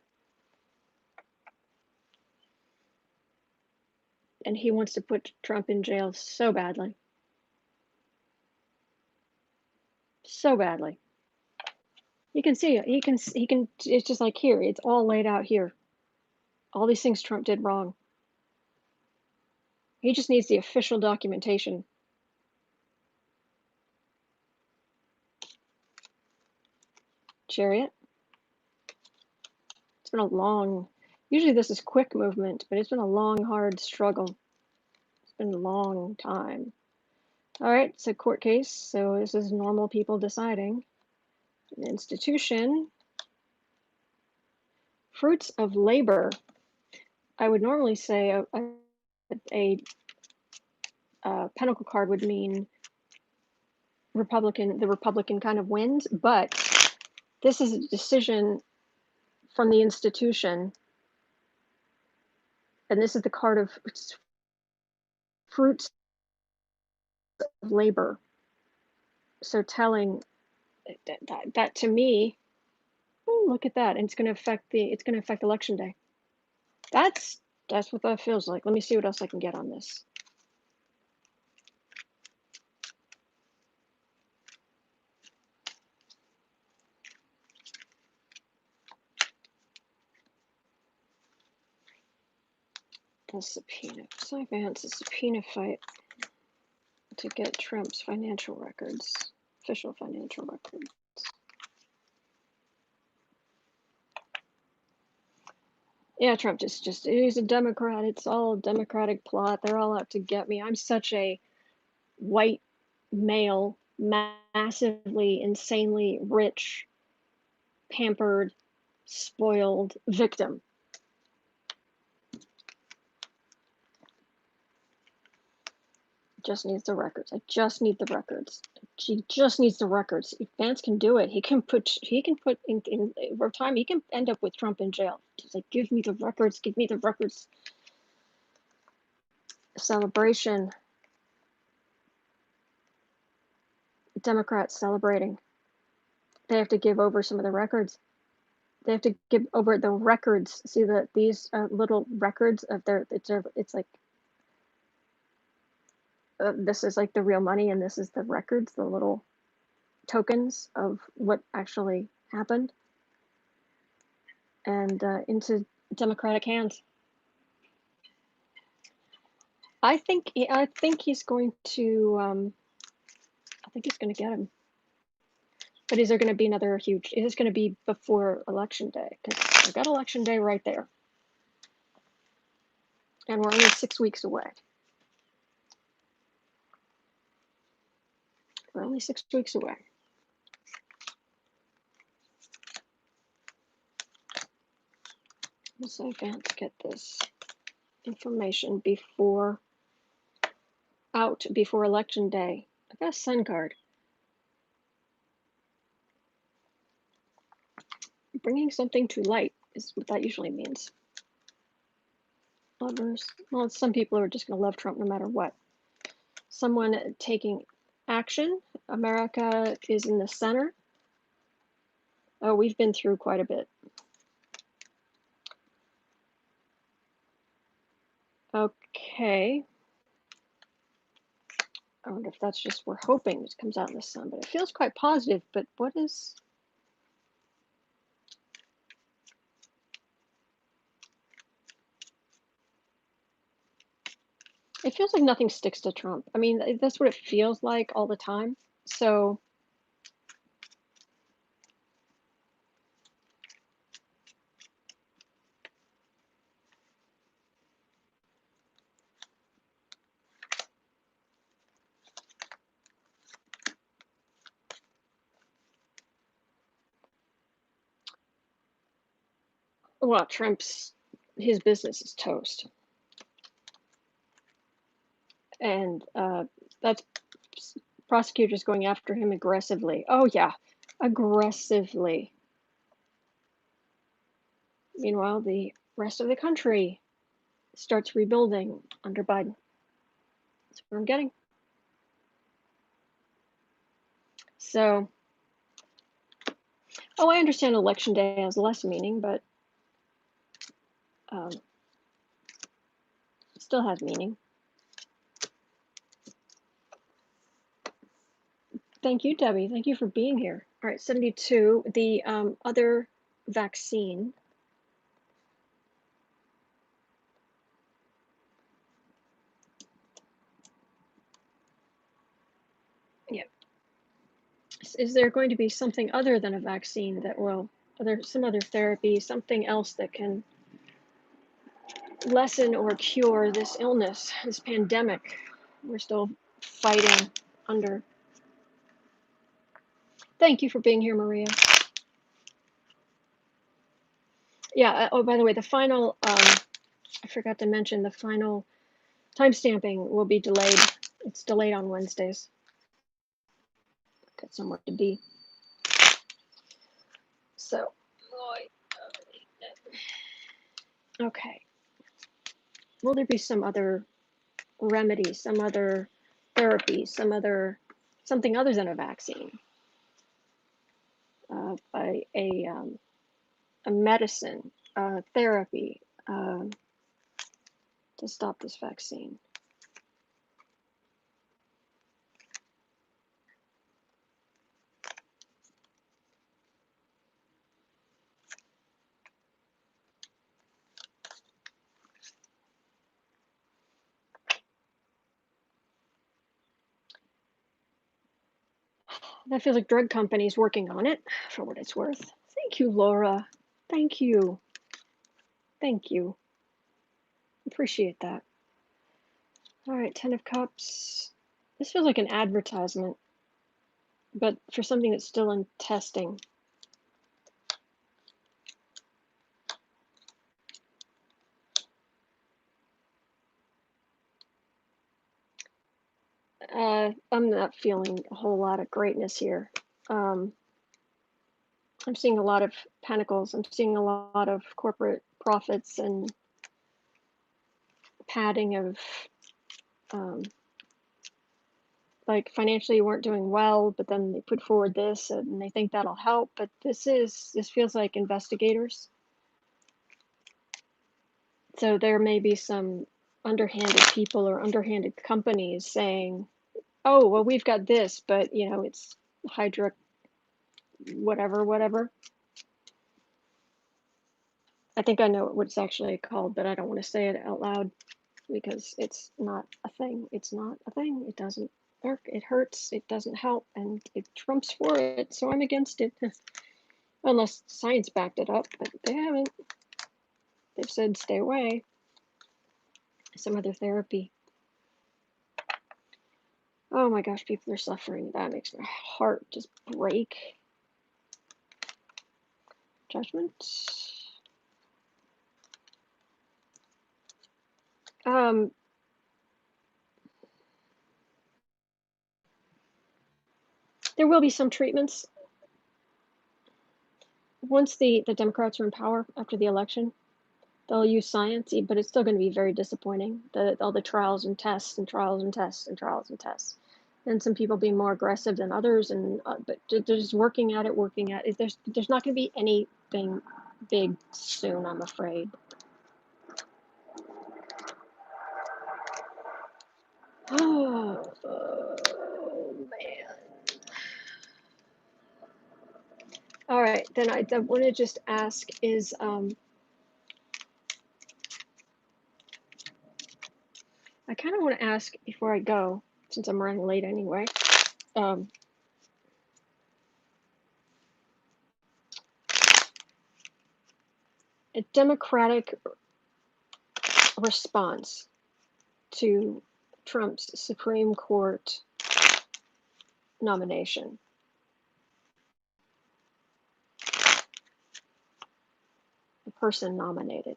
And he wants to put Trump in jail so badly. So badly. You can see it. He can, it's just like here. It's all laid out here. All these things Trump did wrong. He just needs the official documentation. Chariot. It's been a long, usually this is quick movement, but it's been a long, hard struggle. It's been a long time. All right, it's a court case, so this is normal people deciding. An institution. Fruits of labor. I would normally say a pentacle card would mean Republican, the Republican kind of wins, but this is a decision from the institution, and this is the card of fruits of labor. So telling that to me, oh, look at that, and it's going to affect election day. That's what that feels like. Let me see what else I can get on this. The subpoena. Cy Vance, a subpoena fight to get Trump's financial records, official financial records. Yeah, Trump just he's a Democrat. It's all a Democratic plot. They're all out to get me. I'm such a white male, massively, insanely rich, pampered, spoiled victim. Just needs the records. I just need the records. She just needs the records. If Vance can do it, he can put in over time. He can end up with Trump in jail. Just like, give me the records. Give me the records. Celebration. Democrats celebrating. They have to give over some of the records. They have to give over the records. See that these little records of their. It's like. This is like the real money, and this is the records, the little tokens of what actually happened, and into Democratic hands. I think he's going to. I think he's going to get him. But is there going to be another huge? Is this going to be before election day? Because I've got election day right there, and we're only 6 weeks away. We're only 6 weeks away. So I can't get this information before election day. I got a sun card. Bringing something to light is what that usually means. Lovers. Well, some people are just going to love Trump no matter what. someone taking action. America is in the center. Oh, we've been through quite a bit. Okay. I wonder if that's just, we're hoping it comes out in the sun, but it feels quite positive. But what is... It feels like nothing sticks to Trump. I mean, that's what it feels like all the time. So well, his business is toast. And that's prosecutors going after him aggressively. Oh, yeah, aggressively. Meanwhile, the rest of the country starts rebuilding under Biden. That's what I'm getting. So, oh, I understand Election Day has less meaning, but it still has meaning. Thank you, Debbie. Thank you for being here. All right, 72, the other vaccine. Yeah. Is there going to be something other than a vaccine that will, some other therapy, something else that can lessen or cure this illness, this pandemic we're still fighting under? Thank you for being here, Maria. Yeah, oh, by the way, the final, I forgot to mention, the final timestamping will be delayed. It's delayed on Wednesdays. Got somewhere to be. So, okay. Will there be some other remedy, some other therapy, something other than a vaccine? A medicine, therapy to stop this vaccine? That feels like drug companies working on it, for what it's worth. Thank you, Laura. Thank you. Thank you. Appreciate that. All right, 10 of Cups. This feels like an advertisement, but for something that's still in testing. I'm not feeling a whole lot of greatness here. I'm seeing a lot of pentacles. I'm seeing a lot of corporate profits and padding of, like, financially you weren't doing well, but then they put forward this and they think that'll help. But this feels like investigators. So there may be some underhanded people or underhanded companies saying, oh, well, we've got this, but it's Hydra, whatever. I think I know what it's actually called, but I don't want to say it out loud because it's not a thing. It's not a thing. It doesn't work. It hurts. It doesn't help. And it Trump's for it, so I'm against it. Unless science backed it up, but they haven't. They've said stay away. Some other therapy. Oh my gosh, people are suffering. That makes my heart just break. Judgment. There will be some treatments once the Democrats are in power after the election. They'll use science, but it's still going to be very disappointing. All the trials and tests and trials and tests and trials and tests. And some people being more aggressive than others, and but they're just working at it, working at it. There's not going to be anything big soon, I'm afraid. Oh, man. All right, then I want to just ask is I kind of want to ask before I go, since I'm running late anyway. A Democratic response to Trump's Supreme Court nomination. The person nominated.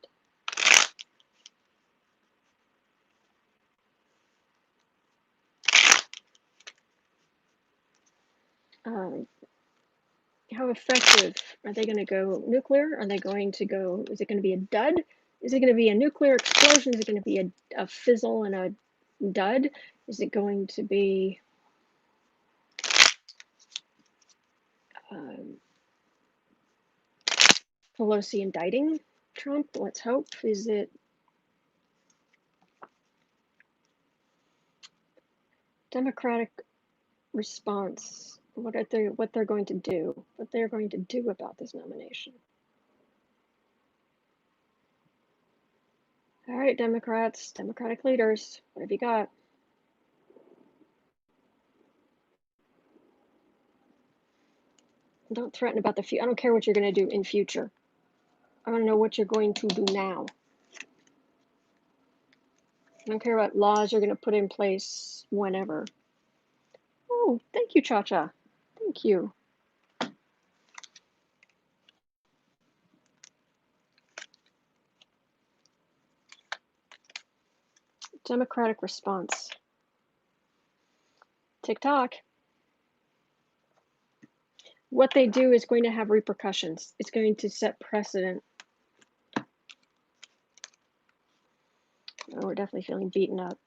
How effective are they going to go nuclear? Are they going to go? Is it going to be a dud? Is it going to be a nuclear explosion? Is it going to be a fizzle and a dud? Is it going to be Pelosi indicting Trump? Let's hope. Is it Democratic response? What they're going to do? What they're going to do about this nomination? All right, Democrats, Democratic leaders, what have you got? Don't threaten about the future. I don't care what you're going to do in future. I want to know what you're going to do now. I don't care about laws you're going to put in place whenever. Oh, thank you, Cha-Cha. Thank you. Democratic response. TikTok. What they do is going to have repercussions. It's going to set precedent. Oh, we're definitely feeling beaten up.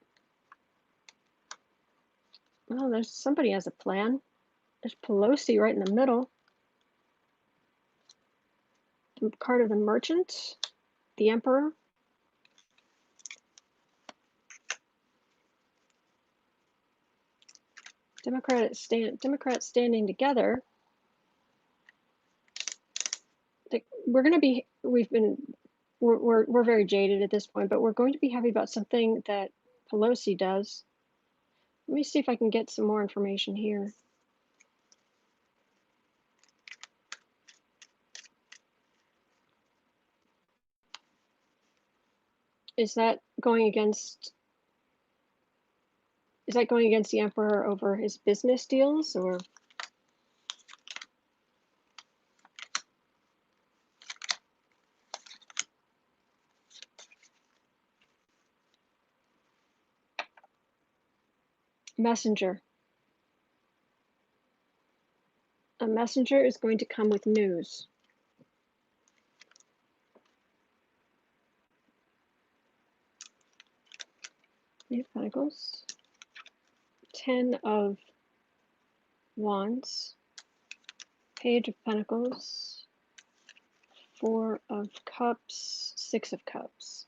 Oh, there's somebody has a plan. There's Pelosi right in the middle. The card of the merchant, the emperor. Democrats standing together. We're going to be. We're very jaded at this point, but we're going to be happy about something that Pelosi does. Let me see if I can get some more information here. Is that going against the emperor over his business deals, or? Messenger. A messenger is going to come with news. Three of Pentacles. 10 of Wands. Page of Pentacles. 4 of Cups. 6 of Cups.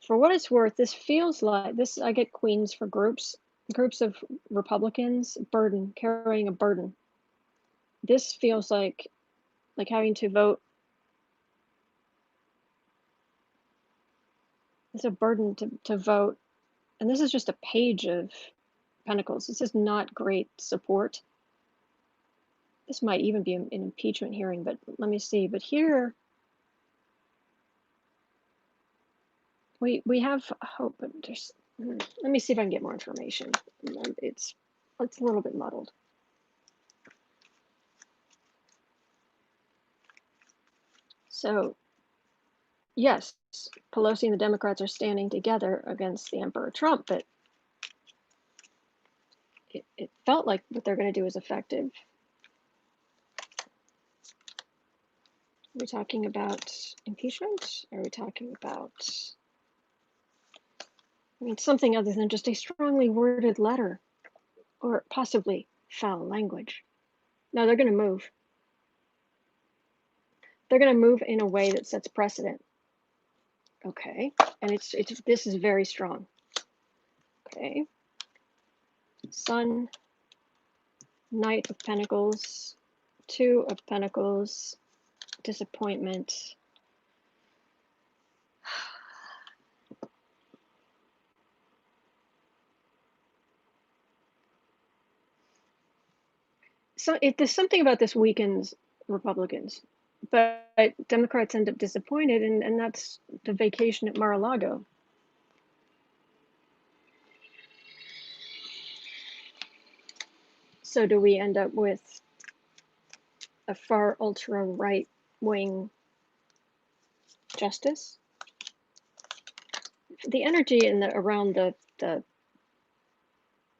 For what it's worth, this feels like this. I get queens for groups of Republicans, carrying a burden. This feels like having to vote. It's a burden to vote, and this is just a page of Pentacles. This is not great support. This might even be an impeachment hearing, but let me see. But here we have hope, but there's. Let me see if I can get more information. It's a little bit muddled. So, yes, Pelosi and the Democrats are standing together against the Emperor Trump, but it felt like what they're going to do is effective. Are we talking about impeachment? Are we talking about, I mean, something other than just a strongly worded letter or possibly foul language? No, they're going to move. They're going to move in a way that sets precedent. Okay, and this is very strong. Okay, Sun, Knight of Pentacles, Two of Pentacles, disappointment. So there's something about this weakens Republicans, but Democrats end up disappointed, and that's the vacation at Mar-a-Lago. So do we end up with a far ultra right wing justice? The energy in around the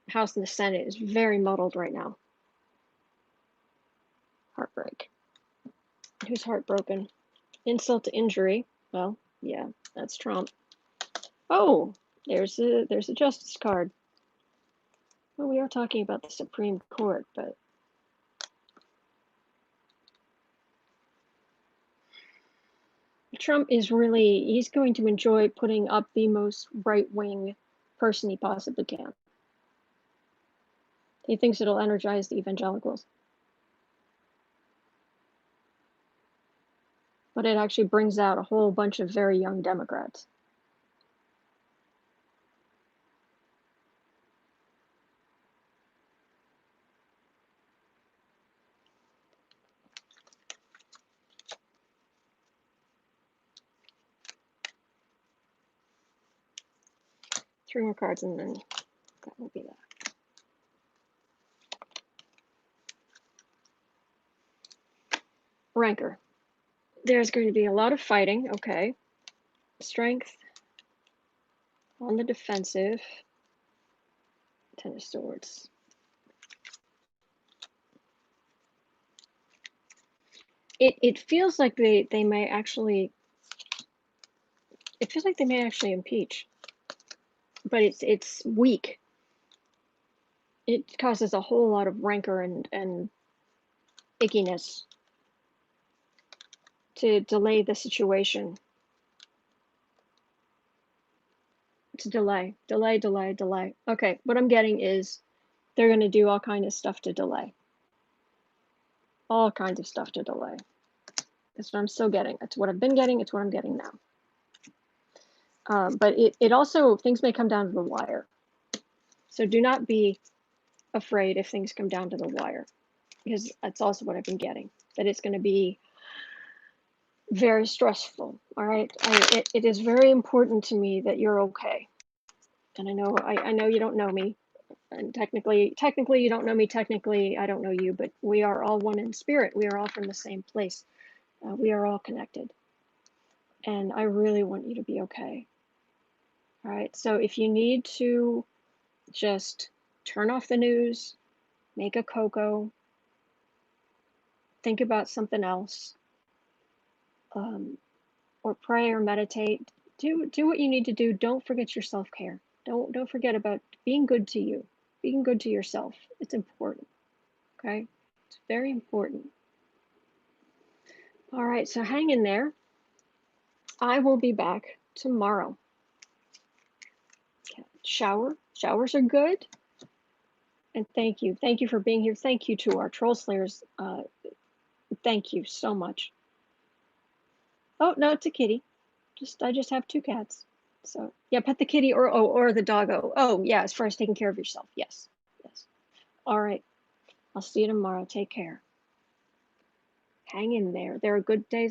House and the Senate is very muddled right now. Heartbreak. Who's heartbroken? Insult to injury. Well, yeah, that's Trump. Oh, there's a justice card. Well, we are talking about the Supreme Court, but Trump is really, he's going to enjoy putting up the most right-wing person he possibly can. He thinks it'll energize the evangelicals. But it actually brings out a whole bunch of very young Democrats. Three more cards and then that will be that. Rancor. There's going to be a lot of fighting, okay. Strength on the defensive. Ten of Swords. It feels like they may actually, it feels like they may actually impeach, but it's weak. It causes a whole lot of rancor and ickiness to delay the situation. To delay. Okay, what I'm getting is they're going to do all kinds of stuff to delay. All kinds of stuff to delay. That's what I'm still getting. It's what I've been getting. It's what I'm getting now. But it also, things may come down to the wire. So do not be afraid if things come down to the wire, because that's also what I've been getting, that it's going to be very stressful. All right. It is very important to me that you're okay. And I know you don't know me, and technically you don't know me, technically I don't know you, but we are all one in spirit. We are all from the same place. We are all connected. And I really want you to be okay. All right. So if you need to just turn off the news, make a cocoa, think about something else, or pray or meditate, do what you need to do. Don't forget your self-care. Don't forget about being good to you, being good to yourself. It's important. Okay. It's very important. All right. So hang in there. I will be back tomorrow. Okay. Showers are good. And thank you for being here. Thank you to our troll slayers. Thank you so much. Oh no, it's a kitty. I just have two cats. So yeah, pet the kitty or the doggo. Oh yeah, as far as taking care of yourself. Yes. All right. I'll see you tomorrow. Take care. Hang in there. There are good days